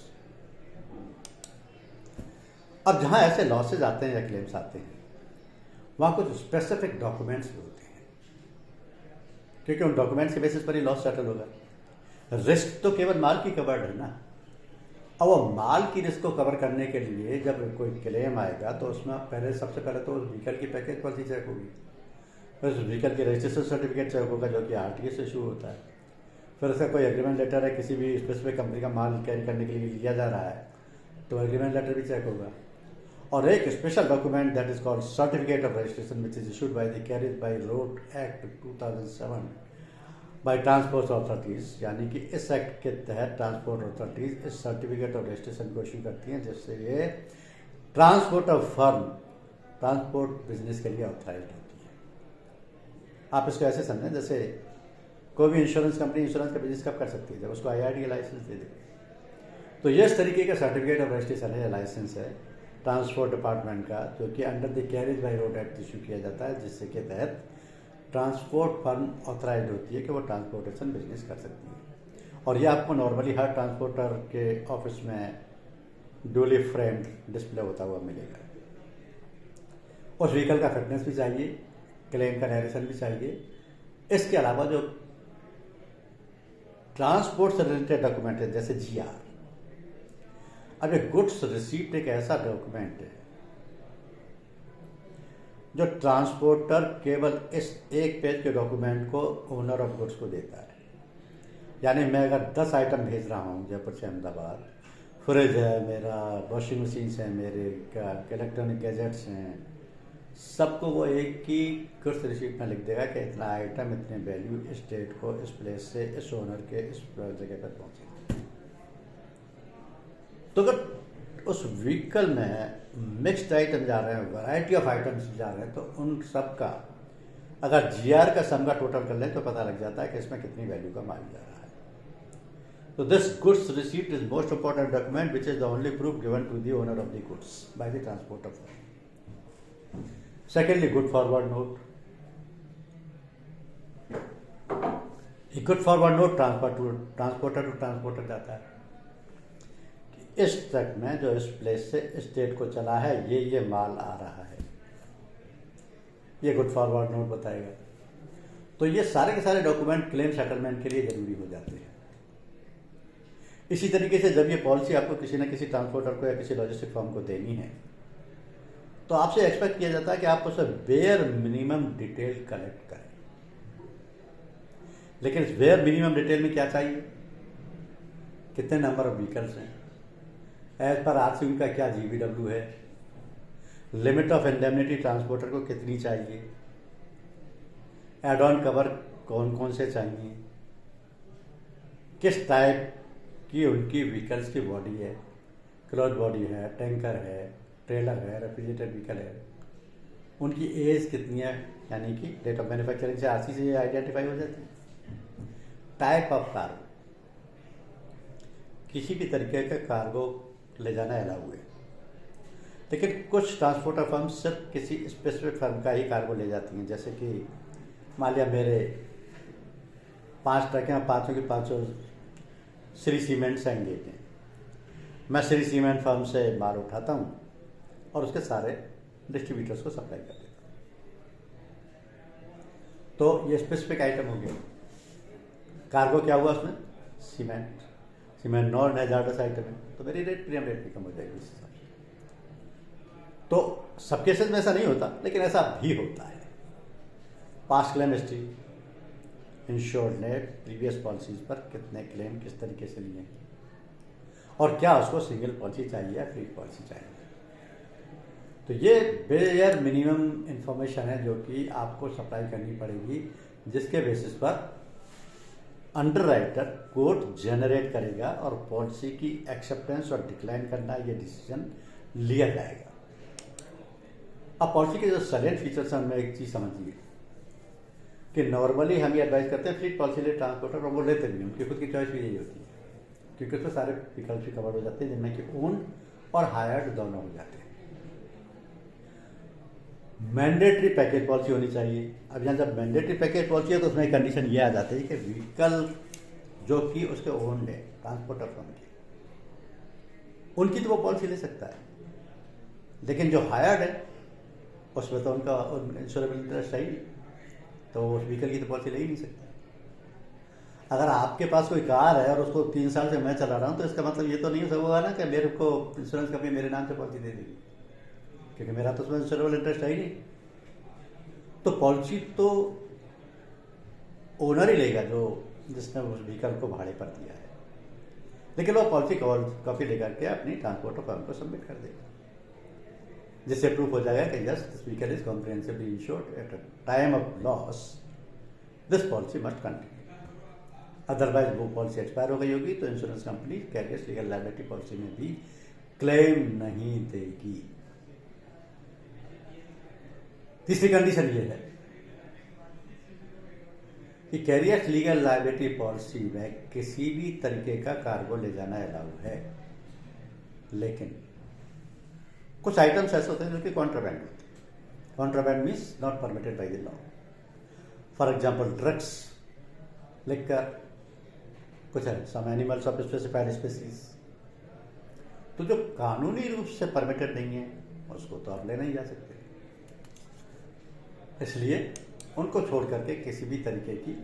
अब जहां ऐसे लॉसेज आते हैं या क्लेम्स आते हैं, वहां कुछ स्पेसिफिक डॉक्यूमेंट्स भी होते हैं, क्योंकि उन डॉक्यूमेंट्स के बेसिस पर ही लॉस सेटल होगा। रिस्क तो केवल माल की कवर्ड है ना। अब वो माल की रिस्क को कवर करने के लिए जब कोई क्लेम आएगा तो उसमें पहले सबसे पहले तो उस व्हीकल की पैकेज पॉलिसी चेक होगी, फिर उस व्हीकल की रजिस्ट्रेशन सर्टिफिकेट चेक होगा जो कि आरटीए से इशू होता है, फिर उसका कोई एग्रीमेंट लेटर है, किसी भी स्पेसिफिक कंपनी का माल कैरी करने के लिए लिया जा रहा है तो एग्रीमेंट लेटर भी चेक होगा। और एक special document that is called certificate of registration which is issued by the carriage by road act 2007 by transport authorities, यानी कि इस एक्ट के तहत ट्रांसपोर्ट अथॉरिटीज इस सर्टिफिकेट ऑफ रजिस्ट्रेशन को इशू करती हैं, जिससे ये transport of firm transport business के लिए ऑथराइज होती है। आप इसको ऐसे समझें जैसे कोई भी इंश्योरेंस कंपनी इंश्योरेंस का बिजनेस कब कर सकती है, जब उसको IRDA लाइसेंस दे दे। तो ये इस तरीके का सर्टिफिकेट ऑफ रजिस्ट्रेशन है, लाइसेंस है ट्रांसपोर्ट डिपार्टमेंट का, जो कि under the carriage by road act issue किया जाता है, जिससे के तहत ट्रांसपोर्ट फर्म ऑथराइज होती है कि वो ट्रांसपोर्टेशन बिजनेस कर सकती है। और ये आपको नॉर्मली हर ट्रांसपोर्टर के ऑफिस में ड्यूली फ्रेम्ड डिस्प्ले होता हुआ मिलेगा। उस व्हीकल का फिटनेस भी चाहिए, क्लेम का नरेशन भी चाहिए, इसके अलावा जो ट्रांसपोर्ट से रिलेटेड डॉक्यूमेंट है जैसे GR। अब ये गुड्स रिसीप्ट एक ऐसा डॉक्यूमेंट है जो ट्रांसपोर्टर केवल इस एक पेज के डॉक्यूमेंट को ओनर ऑफ गुड्स को देता है। यानी मैं अगर 10 आइटम भेज रहा हूँ जयपुर से अहमदाबाद, फ्रिज है मेरा, वॉशिंग मशीन्स हैं मेरे, इलेक्ट्रॉनिक गैजेट्स हैं, सबको वो एक ही गुड्स रिसीप्ट में लिख देगा कि इतना आइटम इतने वैल्यू इस डेट को इस प्लेस से इस ओनर के इस जगह पर पहुँचे। तो अगर उस व्हीकल में मिक्स्ड आइटम जा रहे हैं, वैरायटी ऑफ आइटम्स जा रहे हैं, तो उन सब का अगर GR का सम का टोटल कर लें तो पता लग जाता है कि इसमें कितनी वैल्यू का माल जा रहा है। So this goods receipt is most important document which is the only proof given to the owner of the goods by the transporter. Secondly, good forward note. A good forward note transporter to transporter जाता है कि इस ट्रक में जो इस प्लेस से इस डेट को चला है ये माल आ रहा है, ये गुड फॉरवर्ड नोट बताएगा। तो ये सारे के सारे डॉक्यूमेंट क्लेम सेटलमेंट के लिए जरूरी हो जाते हैं। इसी तरीके से जब ये पॉलिसी आपको किसी न किसी ट्रांसपोर्टर को या किसी लॉजिस्टिक फर्म को देनी है तो आपसे एक्सपेक्ट किया जाता है कि आप उसे बेयर मिनिमम डिटेल कलेक्ट करें। लेकिन इस बेयर मिनिमम डिटेल में क्या चाहिए, कितने नंबर ऑफ व्हीकल्स हैं, एज पर RC उनका क्या GVW है, लिमिट ऑफ इंडेमनिटी ट्रांसपोर्टर को कितनी चाहिए, एड ऑन कवर कौन कौन से चाहिए, किस टाइप की उनकी व्हीकल्स की बॉडी है, क्लॉथ बॉडी है, टैंकर है, ट्रेलर है, रेफ्रिजरेटेड व्हीकल है, उनकी एज कितनी है, यानी कि डेट ऑफ मैन्युफैक्चरिंग से RC से आइडेंटिफाई हो जाती है। टाइप ऑफ कार्गो, किसी भी तरीके का कार्गो ले जाना अलाउ है, लेकिन कुछ ट्रांसपोर्टर फर्म सिर्फ किसी स्पेसिफिक फर्म का ही कार्गो ले जाती हैं। जैसे कि मान लिया मेरे 5 ट्रक हैं, 5 की 5 श्री सीमेंट से एंगेज हैं, मैं श्री सीमेंट फर्म से माल उठाता हूँ और उसके सारे डिस्ट्रीब्यूटर्स को सप्लाई कर देता हूँ। तो ये स्पेसिफिक आइटम हो गया। कार्गो क्या हुआ उसमें, सीमेंट नॉन हैजार्डस आइटम है, तो मेरी रेट प्रीमियम रेट भी कम हो जाएगी इस हिसाब से। तो सब केसेस में ऐसा नहीं होता, लेकिन ऐसा भी होता है। पास्ट क्लेम हिस्ट्री, इंश्योर्ड ने प्रीवियस पॉलिसीज पर कितने क्लेम किस तरीके से लिए हैं और क्या उसको सिंगल पॉलिसी चाहिए या फ्री पॉलिसी चाहिए। तो ये बेयर मिनिमम इंफॉर्मेशन है जो कि आपको सप्लाई करनी पड़ेगी, जिसके बेसिस पर अंडरराइटर कोड जनरेट करेगा और पॉलिसी की एक्सेप्टेंस और डिक्लाइन करना ये डिसीजन लिया जाएगा। अब पॉलिसी के जो सैलेंट फीचर्स हैं उनमें एक चीज़ समझिए कि नॉर्मली हम ये एडवाइस करते हैं फ्लीट पॉलिसी ले ट्रांसपोर्टर, और वो लेते भी नहीं, उनकी खुद की चॉइस भी यही होती है क्योंकि उसमें सारे विकल्प भी कवर हो जाते हैं जिनमें कि ओन और हायर्ड दोनों हो जाते हैं। मैंडेटरी पैकेज पॉलिसी होनी चाहिए। अब यहाँ जब मैंडेटरी पैकेज पॉलिसी है तो उसमें एक कंडीशन ये आ जाती है कि व्हीकल जो कि उसके ओन है ट्रांसपोर्टर फर्म की, उनकी तो वो पॉलिसी ले सकता है, लेकिन जो हायर्ड है उसमें तो उनका इंश्योरेबल इंटरेस्ट है ही नहीं, तो उस व्हीकल की तो पॉलिसी ले ही नहीं सकता। अगर आपके पास कोई कार है और उसको 3 साल से मैं चला रहा हूँ तो इसका मतलब ये तो नहीं होगा ना कि मेरे को इंश्योरेंस कंपनी मेरे नाम से पॉलिसी दे देगी, क्योंकि मेरा तो उसमें इंश्योरेबल इंटरेस्ट है ही नहीं। तो पॉलिसी तो ओनर ही लेगा जो जिसने उस व्हीकल को भाड़े पर दिया है, लेकिन वो पॉलिसी कॉपी लेकर के अपनी ट्रांसपोर्टर फर्म को सबमिट कर देगा, जिससे प्रूफ हो जाएगा कि yes this vehicle is comprehensively insured at a time of loss, this policy must continue. Otherwise वो पॉलिसी एक्सपायर हो गई होगी तो insurance company carriers legal liability policy में भी क्लेम नहीं देगी। तीसरी कंडीशन ये है कि कैरियर्स लीगल लायबिलिटी पॉलिसी में किसी भी तरीके का कार्गो ले जाना अलाउ है, लेकिन कुछ आइटम्स ऐसे होते हैं जो कि कॉन्ट्राबैंड होते हैं। Contraband means not permitted by the law. For example drugs लिखकर कुछ है, some animals of specified species, तो जो कानूनी रूप से परमिटेड नहीं है उसको तो आप ले नहीं जा सकते। इसलिए उनको छोड़ करके किसी भी तरीके की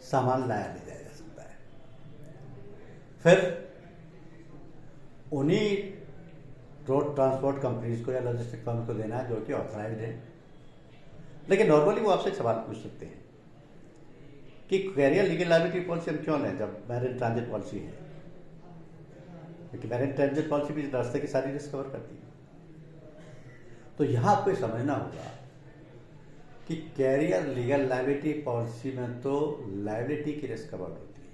सामान लाया नहीं जाया जा सकता है। फिर उन्हीं रोड ट्रांसपोर्ट कंपनीज को या लॉजिस्टिक फर्म को देना है जो कि ऑथराइज्ड है। लेकिन नॉर्मली वो आपसे एक सवाल पूछ सकते हैं कि कैरियर लीगल लायबिलिटी पॉलिसी हम क्यों लें जब मैरिज ट्रांजिट पॉलिसी है, क्योंकि मैरिज ट्रांजिट पॉलिसी भी रास्ते की सारी रिस्क कवर करती है। तो यहां आपको समझना होगा कि कैरियर लीगल लायबिलिटी पॉलिसी में तो लायबिलिटी की रिस्क कवर होती है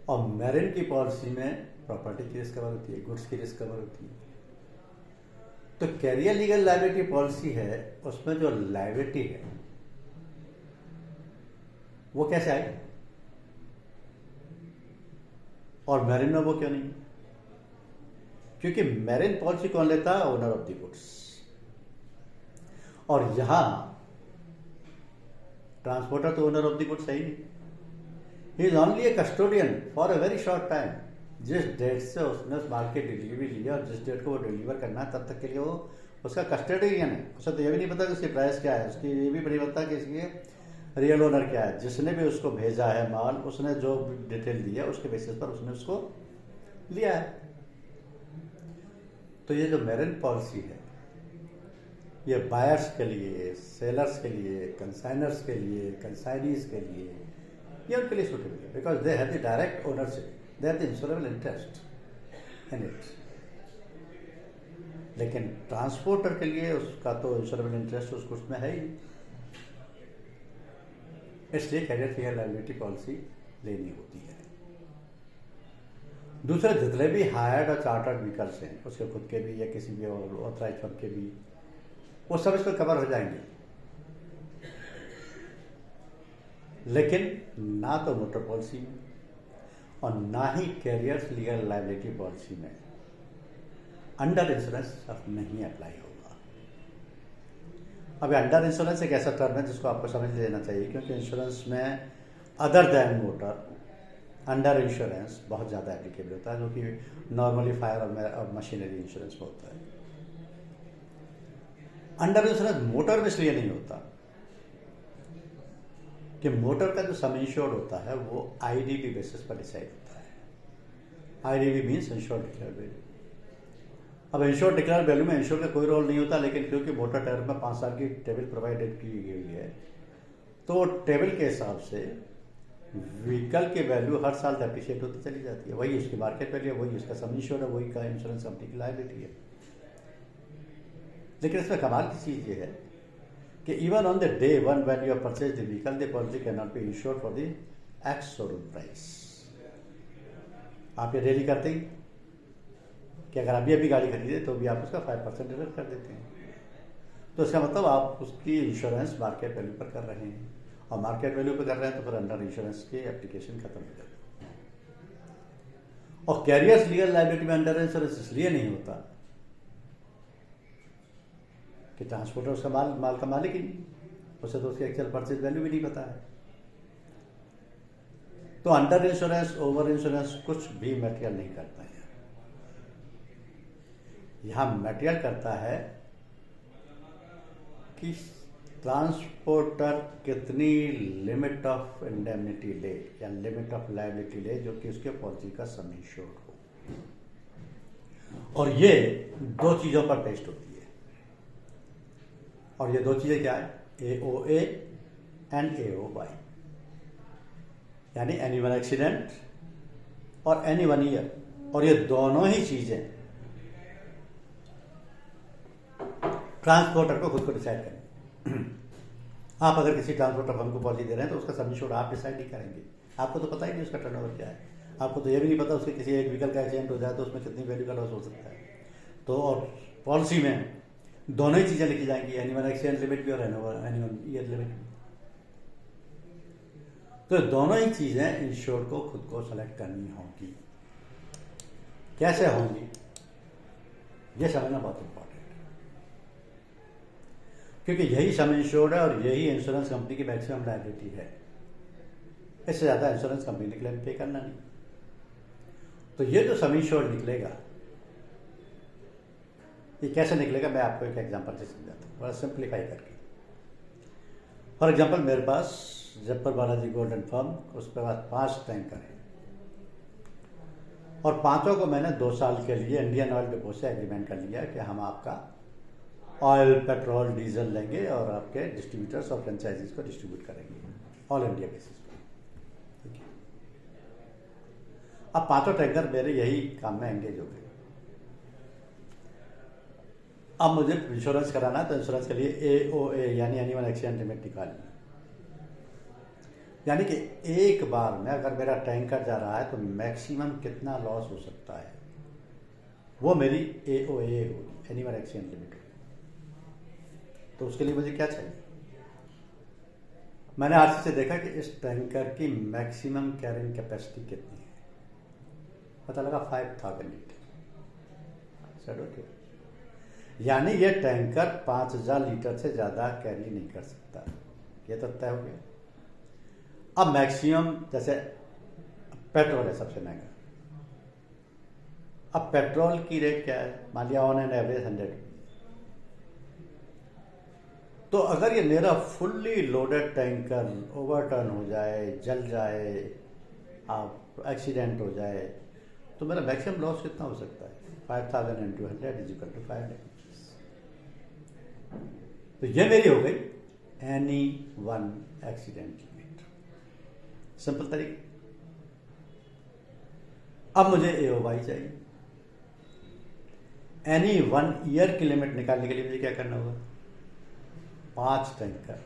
और मैरिज की पॉलिसी में प्रॉपर्टी की रिस्क कवर होती है, गुड्स की रिस्क कवर होती है। तो कैरियर लीगल लायबिलिटी पॉलिसी है, उसमें जो लायबिलिटी है वो कैसे आई और मैरिज में वो क्यों नहीं? क्योंकि मैरिज पॉलिसी कौन लेता है? Owner of the goods. और यहां ट्रांसपोर्टर तो ओनर ऑफ द गुड्स है ही नहीं, he is only A custodian for a very short time. जिस डेट से उसने उस माल की डिलीवरी ली और जिस डेट को वो डिलीवर करना है तब तक के लिए वो उसका कस्टोडियन है। उसे तो ये भी नहीं पता कि उसकी प्राइस क्या है, उसकी ये भी नहीं पता कि इसकी रियल ओनर क्या है। जिसने भी उसको भेजा है माल, उसने जो डिटेल दी है उसके बेसिस पर उसने उसको लिया है। तो ये जो मैरिज पॉलिसी है ये बायर्स के लिए, सेलर्स के लिए, कंसाइनर्स के लिए, कंसाइनीज के लिए, ये उनके लिए सूटेबल है because they have the direct ownership, they have the insurable interest in it. लेकिन ट्रांसपोर्टर के लिए उसका तो इंश्योरेबल इंटरेस्ट उसमें है ही, इसलिए कैरियर लीगल लायबिलिटी पॉलिसी लेनी होती है। दूसरे जितने भी हायर्ड और चार्टर्ड व्हीकल्स हैं, उसके खुद के भी या किसी भी ऑथराइज्ड फर्म के भी, वो सब इसमें कवर हो जाएंगे। लेकिन ना तो मोटर पॉलिसी में और ना ही कैरियर्स लीगल लायबिलिटी पॉलिसी में अंडर इंश्योरेंस अब नहीं अप्लाई होगा। अब अंडर इंश्योरेंस एक ऐसा टर्म है जिसको आपको समझ लेना चाहिए, क्योंकि इंश्योरेंस में other than motor under insurance बहुत ज़्यादा एप्लीकेबल होता है, जो कि नॉर्मली फायर और मशीनरी इंश्योरेंस में होता है। अंडर इंश्योरेंस मोटर में इसलिए नहीं होता कि मोटर का जो सम इंश्योर्ड होता है वो आईडीवी बेसिस पर डिसाइड होता है। IDV means insured declare value. अब इंश्योर्ड डिक्लेयर वैल्यू में इंश्योर का कोई रोल नहीं होता, लेकिन क्योंकि मोटर टर्म में 5 साल की टेबल प्रोवाइडेड की गई है, तो टेबल के हिसाब से व्हीकल की वैल्यू हर साल डेप्रिशिएट होती चली जाती है। वही उसकी मार्केट वैल्यू है, वही उसका सम इंश्योर्ड है, वही का इंश्योरेंस कंपनी की लायबिलिटी है। लेकिन इसमें कमाल की चीज ये है कि even on the day one when you have purchased the vehicle, the policy can not be insured for the ex showroom price. आप ये डेली करते ही कि अगर अभी गाड़ी खरीदे तो भी आप उसका 5% डिडक्ट कर देते हैं। तो इसका मतलब आप उसकी इंश्योरेंस मार्केट वैल्यू पर कर रहे हैं, और मार्केट वैल्यू पर कर रहे हैं तो फिर अंडर इंश्योरेंस की एप्लीकेशन खत्म हो जाती है। और कैरियर्स लीगल लायबिलिटी में अंडर इंश्योरेंस इसलिए नहीं होता कि ट्रांसपोर्टर उसका माल का मालिक ही नहीं, उसे तो उसकी एक्चुअल परचेज वैल्यू भी नहीं पता है। तो अंडर इंश्योरेंस, ओवर इंश्योरेंस कुछ भी मटेरियल नहीं करता है। यहां मटेरियल करता है कि ट्रांसपोर्टर कितनी लिमिट ऑफ इंडेमनिटी ले या लिमिट ऑफ लायबिलिटी ले जो कि उसके पॉलिसी का सम इंश्योर्ड हो। और ये 2 चीजों पर टेस्ट होती है, और ये 2 चीजें क्या है? AOA एंड AOY, यानी एनी वन एक्सीडेंट और एनी वन ईयर। और ये दोनों ही चीजें ट्रांसपोर्टर को खुद को डिसाइड करें। आप अगर किसी ट्रांसपोर्टर फर्म को पॉलिसी दे रहे हैं तो उसका सम इंश्योर्ड आप डिसाइड नहीं करेंगे। आपको तो पता ही नहीं उसका टर्नओवर क्या है, आपको तो ये भी नहीं पता उसके किसी एक व्हीकल का एक्सीडेंट हो जाए तो उसमें कितनी वैल्यू का लॉस हो सकता है। तो और पॉलिसी में दोनों ही चीजें लिखी जाएंगी, एनी वन एक्सीडेंट लिमिट भी और एनी वन ईयर लिमिट भी। तो दोनों ही चीजें इंश्योर को खुद को सेलेक्ट करनी होगी। कैसे होंगी ये समझना बहुत इंपॉर्टेंट है, क्योंकि यही सम इंश्योर्ड है और यही इंश्योरेंस कंपनी की मैक्सिमम लायबिलिटी है। इससे ज्यादा इंश्योरेंस कंपनी ने क्लेम पे करना नहीं। तो ये जो सम इंश्योर्ड निकलेगा, ये कैसे निकलेगा मैं आपको एक एग्जांपल से समझाता हूँ, बड़ा सिंप्लीफाई करके। फॉर एग्जाम्पल मेरे पास जयपुर बालाजी गोल्डन फर्म, उसके पास 5 टैंकर हैं और 5 को मैंने 2 साल के लिए इंडियन ऑयल डिपो से एग्रीमेंट कर लिया कि हम आपका ऑयल, पेट्रोल, डीजल लेंगे और आपके डिस्ट्रीब्यूटर्स और फ्रेंचाइजीज को डिस्ट्रीब्यूट करेंगे ऑल इंडिया बेसिस पे। ठीक है, अब 5 टैंकर मेरे यही काम में एंगेज हो गए। अब मुझे इंश्योरेंस कराना है तो इंश्योरेंस के लिए AOA यानी एनुअल एक्सीडेंट लिमिट निकालनी, यानी कि एक बार में अगर मेरा टैंकर जा रहा है तो मैक्सिमम कितना लॉस हो सकता है, वो मेरी AOA होगी, एनुअल एक्सीडेंट लिमिट होगी। तो उसके लिए मुझे क्या चाहिए? मैंने आरसी से देखा कि इस टैंकर की मैक्सिमम कैरिंग कैपेसिटी कितनी है, पता लगा 5000 लीटर। चलो ओके, यानी ये टैंकर 5000 लीटर से ज़्यादा कैरी नहीं कर सकता, ये तो तय हो गया। अब मैक्सिमम, जैसे पेट्रोल है सबसे महंगा, अब पेट्रोल की रेट क्या है, मान लिया ऑन एन एवरेज 100 रुपीज। तो अगर ये मेरा फुल्ली लोडेड टैंकर ओवरटर्न हो जाए, जल जाए, आप एक्सीडेंट हो जाए, तो मेरा मैक्सिमम लॉस कितना हो सकता है? 5000 × 100 = 500। तो ये मेरी हो गई any one accident limit, simple तरीके। अब मुझे AOY चाहिए। एनी 1 ईयर की लिमिट निकालने के लिए मुझे क्या करना होगा? 5 टैंकर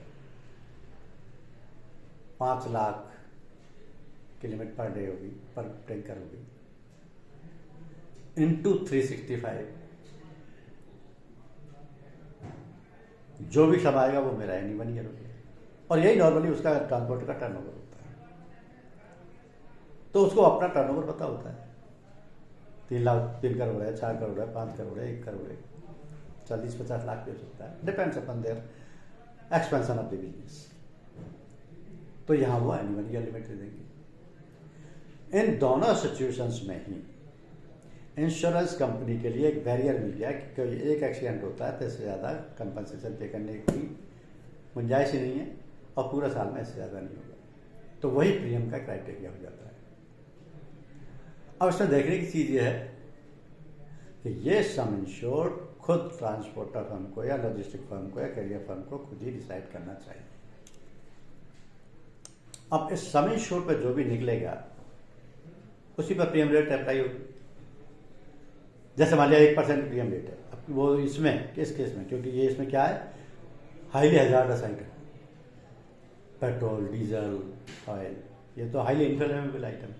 5 लाख की लिमिट पर डे होगी, पर टैंकर होगी, इंटू 365, जो भी सब आएगा वो मेरा एनी 1 ईयर हो गया। और यही नॉर्मली उसका ट्रांसपोर्ट का टर्नओवर होता है, तो उसको अपना टर्नओवर पता होता है, 3 करोड़ है, 4 करोड़ है, 5 करोड़ है, 1 करोड़ है, 40-50 लाख भी हो सकता है, depends upon their expansion of the business. तो यहाँ वो एनी 1 ईयर लिमिट दे देंगे। इन दोनों सिचुएशंस में ही इंश्योरेंस कंपनी के लिए एक बैरियर मिल गया कि कोई एक एक्सीडेंट होता है तो इससे ज़्यादा कंपनसेशन पे करने की गुंजाइश ही नहीं है और पूरा साल में इससे ज़्यादा नहीं होगा, तो वही प्रीमियम का क्राइटेरिया हो जाता है। अब इसमें देखने की चीज़ ये है कि ये सम इंश्योर्ड खुद ट्रांसपोर्टर फर्म को या लॉजिस्टिक फर्म को या कैरियर फर्म को खुद ही डिसाइड करना चाहिए। अब इस सम इंश्योर्ड पर जो भी निकलेगा उसी पर प्रीमियम रेट अप्लाई होगी। जैसे मान लिया 1% प्रीमियम रेट है, अब वो इसमें किस केस में, क्योंकि ये इसमें क्या है, highly hazardous item, petrol, diesel, oil, ये तो हाईली इनफ्लेमेबल आइटम,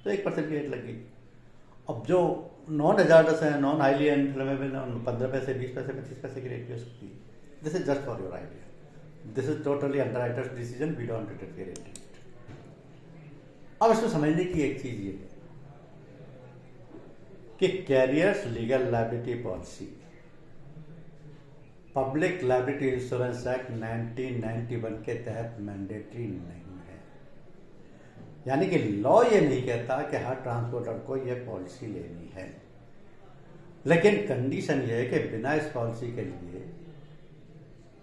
तो 1% की रेट लग गई। अब जो नॉन हजार्डस है, नॉन हाईली इनफ्लेमेबल है, 15 पैसे, 20 पैसे, 25 पैसे की रेट भी हो सकती है। This is just for your idea, this is totally underwriters decision, we don't interfere in it. अब इसको समझने की एक चीज ये है कि carriers legal liability policy public liability insurance act 1991 के तहत मैंडेटरी नहीं है, यानी कि लॉ ये नहीं कहता कि हर ट्रांसपोर्टर को ये पॉलिसी लेनी है, लेकिन कंडीशन ये है कि बिना इस पॉलिसी के लिए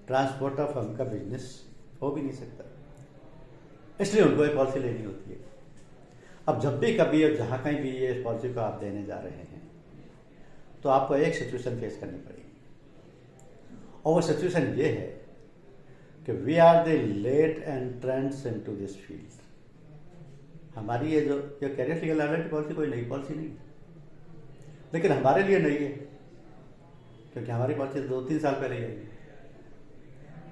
ट्रांसपोर्टर फर्म का बिजनेस हो भी नहीं सकता, इसलिए उनको ये पॉलिसी लेनी होती है। अब जब भी कभी और जहाँ कहीं भी ये पॉलिसी को आप देने जा रहे हैं तो आपको एक सिचुएशन फेस करनी पड़ेगी, और वो सिचुएशन ये है कि we are the late entrants into this field. हमारी ये जो कैरियर लीगल लायबिलिटी पॉलिसी कोई नई पॉलिसी नहीं, लेकिन हमारे लिए नई है क्योंकि हमारी पॉलिसी 2-3 साल पहले ही आई।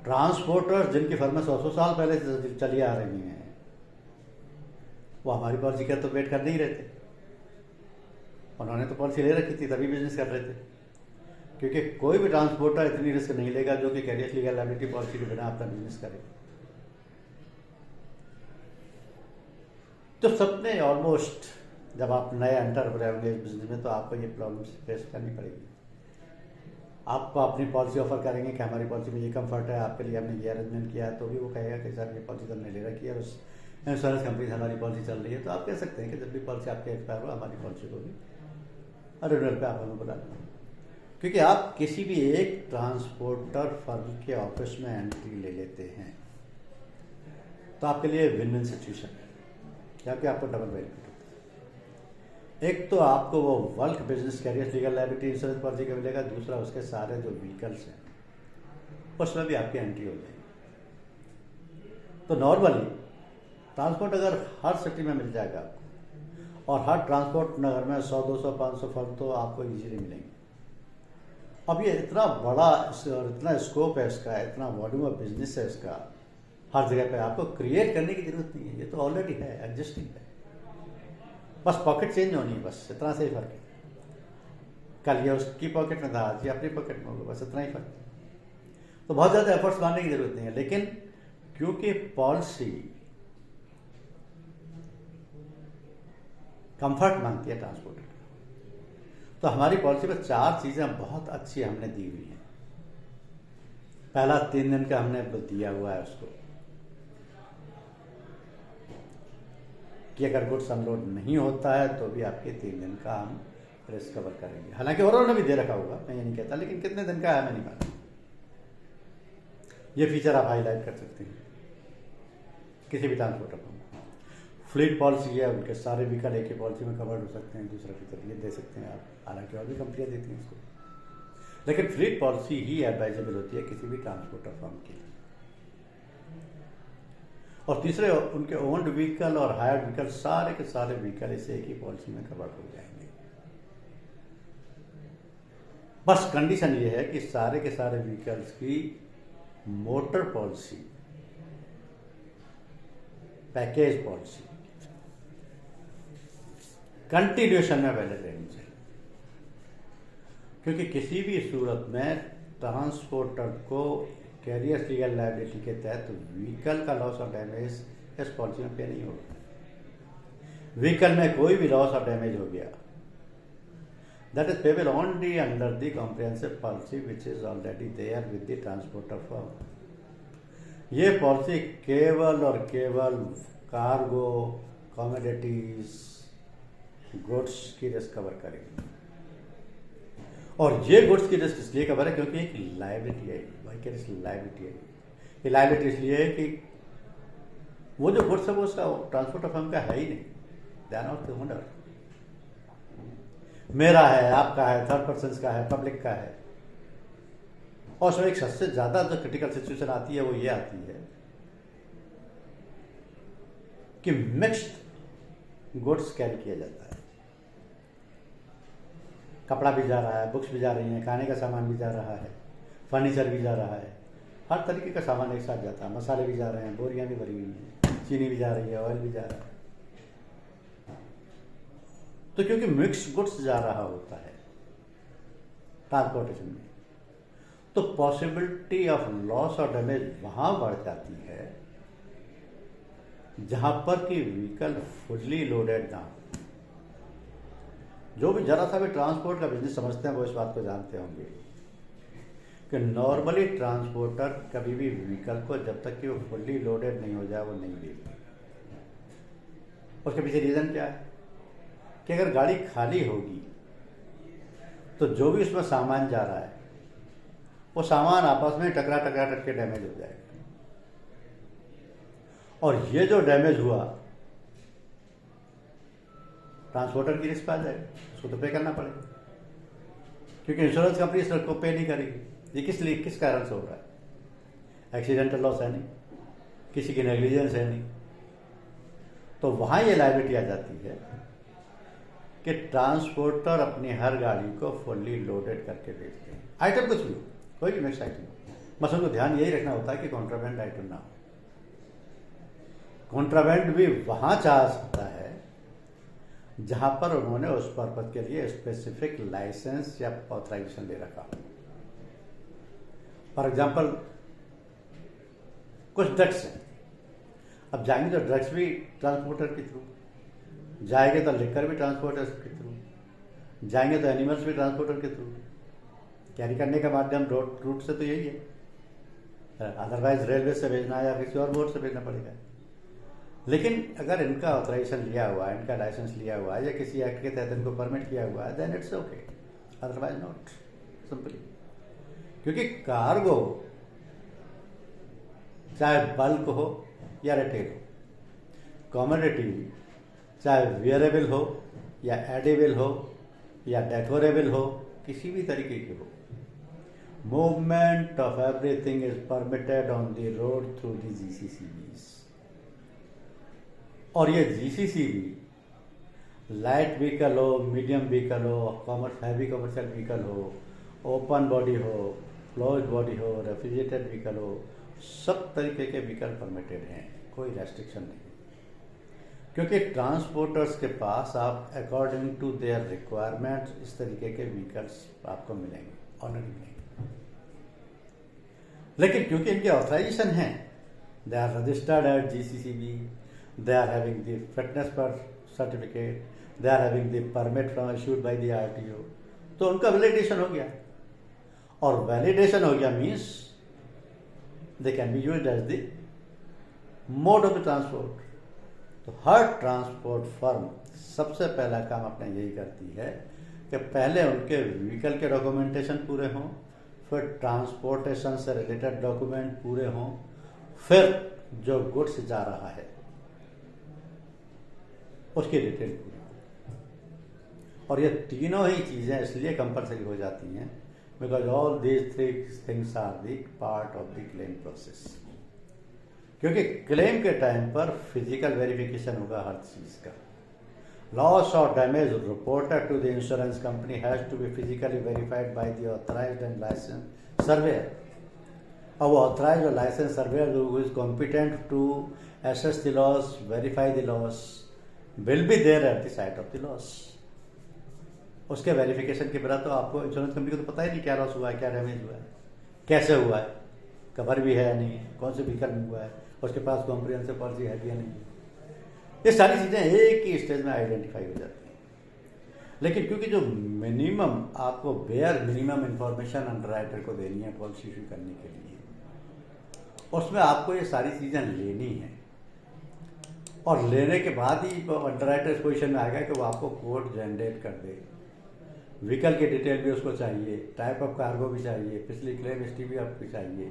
ट्रांसपोर्टर्स जिनकी फर्में 100 साल पहले से चली आ रही हैं वो हमारी पॉलिसी का तो वेट कर नहीं रहते, उन्होंने तो पॉलिसी ले रखी थी तभी बिजनेस कर रहे थे, क्योंकि कोई भी ट्रांसपोर्टर इतनी रिस्क नहीं लेगा जो कि कैरियर लीगल लायबिलिटी पॉलिसी के बिना अपना बिजनेस करे। तो सबने ऑलमोस्ट, जब आप नए एंटर हो रहे होंगे इस बिजनेस में तो आपको ये प्रॉब्लम फेस करनी पड़ेगी। आपको अपनी पॉलिसी ऑफर करेंगे कि हमारी पॉलिसी में ये कंफर्ट है, आपके लिए हमने ये अरेंजमेंट किया है, तो भी वो कहेगा कि सर ये पॉलिसी तो हमने ले रखी है, उस इंश्योरेंस कंपनी से हमारी पॉलिसी चल रही है। तो आप कह सकते हैं कि जब भी पॉलिसी आपके एक्सपायर हो हमारी पॉलिसी को भी रिन्यूअल पे आप हमें बुला लें, क्योंकि आप किसी भी एक ट्रांसपोर्टर फर्म के ऑफिस में एंट्री ले लेते हैं तो आपके लिए विन विन सिचुएशन है, क्योंकि आपको डबल बेनिफिट होता है। एक तो आपको वो bulk business carrier legal liability insurance policy का मिलेगा, दूसरा उसके सारे जो व्हीकल्स हैं उसमें भी आपकी एंट्री हो जाएगी। तो नॉर्मली ट्रांसपोर्ट अगर हर सिटी में मिल जाएगा आपको, और हर ट्रांसपोर्ट नगर में 100, 200, 500 फर्म तो आपको इजीली मिलेंगे। अब ये इतना बड़ा और इतना स्कोप है इसका, इतना वॉल्यूम ऑफ बिजनेस है इसका, हर जगह पे आपको क्रिएट करने की जरूरत नहीं है, ये तो ऑलरेडी है, एग्जिस्टिंग है, बस पॉकेट चेंज होनी है, बस इतना से ही फर्क है। कल ये उसकी पॉकेट में था, आज ये अपनी पॉकेट में होगा, बस इतना ही फर्क है। तो बहुत ज़्यादा एफर्ट्स मारने की जरूरत नहीं है, लेकिन क्योंकि पॉलिसी कंफर्ट मांगती है ट्रांसपोर्टर, तो हमारी पॉलिसी में 4 चीज़ें बहुत अच्छी हमने दी हुई हैं। पहला 3 दिन का हमने दिया हुआ है उसको कि अगर गुड्स अनलोड नहीं होता है तो भी आपके 3 दिन का हम रिस्क कवर करेंगे। हालांकि और ने भी दे रखा होगा, मैं ये नहीं कहता, लेकिन कितने दिन का है मैं नहीं मानता। ये फीचर आप हाईलाइट कर सकते हैं किसी भी ट्रांसपोर्टर को। फ्लीट पॉलिसी है, उनके सारे व्हीकल एक ही पॉलिसी में कवर्ड हो सकते हैं। दूसरा फीचर ये दे सकते हैं आप, हालांकि और भी कंपनियां देती हैं इसको, लेकिन फ्लीट पॉलिसी ही एडवाइजेबल होती है किसी भी ट्रांसपोर्टर फर्म के लिए। और तीसरे, उनके ओन्ड व्हीकल और हायर्ड व्हीकल, सारे के सारे व्हीकल इसे एक ही पॉलिसी में कवर हो जाएंगे। बस कंडीशन ये है कि सारे के सारे व्हीकल्स की motor policy, package policy continuation में वैलिड रहनी चाहिए, क्योंकि किसी भी सूरत में ट्रांसपोर्टर को कैरियर्स लीगल लायबिलिटी के तहत व्हीकल का लॉस और डैमेज इस पॉलिसी में पे नहीं होगा। व्हीकल में कोई भी लॉस और डैमेज हो गया, that is payable only under the comprehensive policy which is already there with the transporter firm. ये पॉलिसी केवल और केवल कार्गो, कमोडिटीज, गुड्स की रिस्क कवर करेगी। और ये गुड्स की रिस्क इसलिए कवर है क्योंकि एक लायबिलिटी है, वाइकेरियस लायबिलिटी है। ये लायबिलिटी इसलिए है कि वो जो गुड्स है वो उसका ट्रांसपोर्टर फर्म का है ही नहीं, they are not the owner. मेरा है, आपका है, थर्ड पर्सन का है, पब्लिक का है। और उसमें एक सबसे ज्यादा जो क्रिटिकल सिचुएशन आती है वो ये आती है कि मिक्स्ड गुड्स कैरी किया जाता है। कपड़ा भी जा रहा है, बुक्स भी जा रही हैं, खाने का सामान भी जा रहा है, फर्नीचर भी जा रहा है, हर तरीके का सामान एक साथ जाता है। मसाले भी जा रहे हैं, बोरियां भी भरी हुई हैं, चीनी भी जा रही है, ऑयल भी जा रहा है। तो क्योंकि मिक्स्ड गुड्स जा रहा होता है ट्रांसपोर्टेशन में, तो पॉसिबिलिटी ऑफ लॉस और डैमेज वहां बढ़ जाती है जहां पर कि व्हीकल फुल्ली लोडेड ना हो। जो भी जरा सा भी ट्रांसपोर्ट का बिजनेस समझते हैं वो इस बात को जानते होंगे कि नॉर्मली ट्रांसपोर्टर कभी भी व्हीकल को जब तक कि वो फुल्ली लोडेड नहीं हो जाए वो नहीं देते। उसके पीछे रीजन क्या है कि अगर गाड़ी खाली होगी तो जो भी उसमें सामान जा रहा है वो सामान आपस में टकरा के डैमेज हो जाएगा। और ये जो डैमेज हुआ ट्रांसपोर्टर की रिस्क आ जाएगा, उसको तो पे करना पड़ेगा, क्योंकि इंश्योरेंस कंपनी इस को पे नहीं करेगी। ये किस कारण से हो रहा है? एक्सीडेंटल लॉस है नहीं, किसी की नेग्लिजेंस है नहीं। तो वहां ये लायबिलिटी आ जाती है कि ट्रांसपोर्टर अपनी हर गाड़ी को फुल्ली लोडेड करके बेचते हैं। आइटम कुछ भी हो, कोई भी मिक्स आइटम हो, बस उनको ध्यान यही रखना होता है कि कॉन्ट्राबैंड आइटम ना हो। कॉन्ट्राबैंड भी वहां जा सकता है जहां पर उन्होंने उस पर्पज के लिए स्पेसिफिक लाइसेंस या ऑथराइजेशन ले रखा। फॉर एग्जाम्पल कुछ ड्रग्स हैं, अब जाएंगे तो ड्रग्स भी ट्रांसपोर्टर के थ्रू जाएंगे, तो लिकर भी ट्रांसपोर्टर के थ्रू जाएंगे, तो एनिमल्स भी ट्रांसपोर्टर के थ्रू। कैरी करने का माध्यम रूट से तो यही है, अदरवाइज रेलवे से भेजना है या किसी और बोर्ड से भेजना पड़ेगा। लेकिन अगर इनका ऑथराइजेशन लिया हुआ है, इनका लाइसेंस लिया हुआ है या किसी एक्ट के तहत इनको परमिट किया हुआ है, then it's okay, otherwise not, simply. क्योंकि कार्गो चाहे बल्क हो या रिटेल हो, कमोडिटी चाहे वेयरेबल हो या एडेबल हो या डेकोरेबल हो, किसी भी तरीके की हो, movement of everything is permitted on the road through the GCCBs. और ये जीसीसीबी लाइट व्हीकल हो, मीडियम व्हीकल हो, हैवी कमर्शियल व्हीकल हो, ओपन बॉडी हो, क्लोज बॉडी हो, रेफ्रिजरेटेड व्हीकल हो, सब तरीके के व्हीकल परमिटेड हैं, कोई रेस्ट्रिक्शन नहीं। क्योंकि ट्रांसपोर्टर्स के पास आप अकॉर्डिंग टू देयर रिक्वायरमेंट्स इस तरीके के व्हीकल्स आपको मिलेंगे, ऑलरेडी मिलेंगे। लेकिन क्योंकि इनके ऑथराइजेशन हैं, they are registered at GCCB, they are having the fitness per certificate, they are having the permit from issued by the RTO, तो उनका वैलिडेशन हो गया, और वैलिडेशन हो गया means they can be used as the mode of the transport. तो हर ट्रांसपोर्ट फर्म सबसे पहला काम अपना यही करती है कि पहले उनके व्हीकल के डॉक्यूमेंटेशन पूरे हों, फिर ट्रांसपोर्टेशन से रिलेटेड डॉक्यूमेंट पूरे हों, फिर जो गुड्स जा रहा है उसकी डिटेल पूरी हो। और ये तीनों ही चीज़ें इसलिए कंपलसरी हो जाती हैं because all these three things are the part of the claim process. क्योंकि क्लेम के टाइम पर फिजिकल वेरिफिकेशन होगा हर चीज़ का। लॉस और damage reported to the insurance company has to be physically verified by the authorised and licence surveyor. और वो ऑथराइज्ड और licence surveyor who is competent to assess the loss, verify the loss, will be there at the site of the loss। उसके वेरिफिकेशन के बिना तो आपको इंश्योरेंस कंपनी को तो पता ही नहीं क्या लॉस हुआ है, क्या डैमेज हुआ है, कैसे हुआ है, कवर भी है या नहीं, कौन से व्हीकल में हुआ है, उसके पास कॉम्प्रिहेंसिव पॉलिसी है भी या नहीं। ये सारी चीज़ें एक ही स्टेज में आइडेंटिफाई हो जाती हैं। लेकिन क्योंकि जो मिनिमम आपको बेयर मिनिमम इंफॉर्मेशन अंडरराइटर को देनी है पॉलिसी इशू करने के लिए, उसमें आपको ये सारी चीज़ें लेनी है, और लेने के बाद ही अंडरराइटर इस पोजिशन में आएगा कि वो आपको कोड जनरेट कर दे। व्हीकल की डिटेल भी उसको चाहिए, टाइप ऑफ कार्गो भी चाहिए, पिछली क्लेम हिस्ट्री भी आपको चाहिए,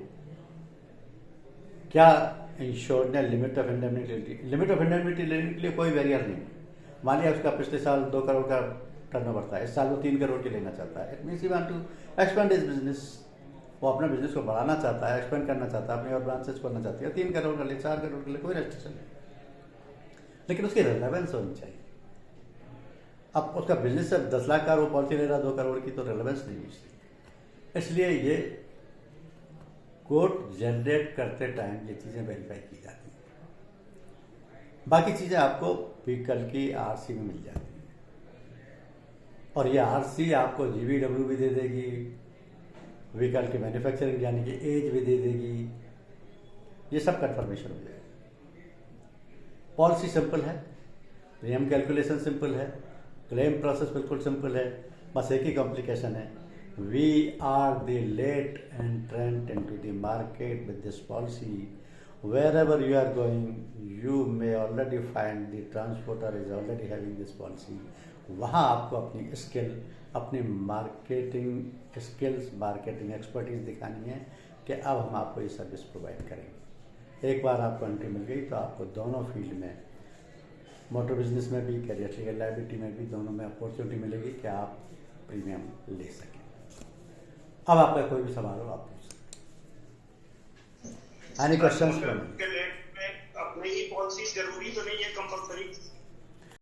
क्या इंश्योर्ड ने limit of indemnity. Limit of indemnity लेने के लिए कोई बैरियर नहीं। मान लिया उसका पिछले साल 2 करोड़ का टर्नओवर था, इस साल वो 3 करोड़ की लेना चाहता है। It means he want to expand his business. वो अपने बिजनेस को बढ़ाना चाहता है, एक्सपेंड करना चाहता है, अपनी और ब्रांचेस खोलना चाहती है। 3 करोड़ का ले, 4 करोड़ के लिए कोई रेस्ट्रिक्शन नहीं, लेकिन उसकी रेलेवेंस होनी चाहिए। अब उसका बिजनेस से 10 लाख का वो पॉलिसी ले रहा 2 करोड़ की, तो रेलेवेंस नहीं मिलती। इसलिए ये कोड जनरेट करते टाइम ये चीज़ें वेरीफाई की जाती हैं। बाकी चीज़ें आपको व्हीकल की आरसी में मिल जाती हैं, और ये आरसी आपको जीवीडब्ल्यू भी दे देगी, व्हीकल की मैन्युफैक्चरिंग यानी कि एज भी दे देगी, ये सब कंफर्मेशन हो जाएगी। पॉलिसी सिंपल है, प्रीमियम कैलकुलेशन सिंपल है, क्लेम प्रोसेस बिल्कुल सिंपल है, बस एक ही कॉम्प्लिकेशन है, we are the late entrant into the market with this policy. wherever you are going, you may already find the transporter is already having this policy। वहाँ आपको अपनी स्किल, अपनी मार्केटिंग स्किल्स, मार्केटिंग एक्सपर्टीज दिखानी है कि अब हम आपको ये सर्विस प्रोवाइड करेंगे। एक बार आपको एंट्री मिल गई तो आपको दोनों फील्ड में, मोटर बिजनेस में भी, कैरियर लायबिलिटी में भी, दोनों में अपॉर्चुनिटी मिलेगी कि आप प्रीमियम ले सकें। अब आपका कोई भी सवाल हो आप पूछ सकते हैं। Any questions? अपनी ही पॉलिसी जरूरी तो नहीं है कंपल्सरी?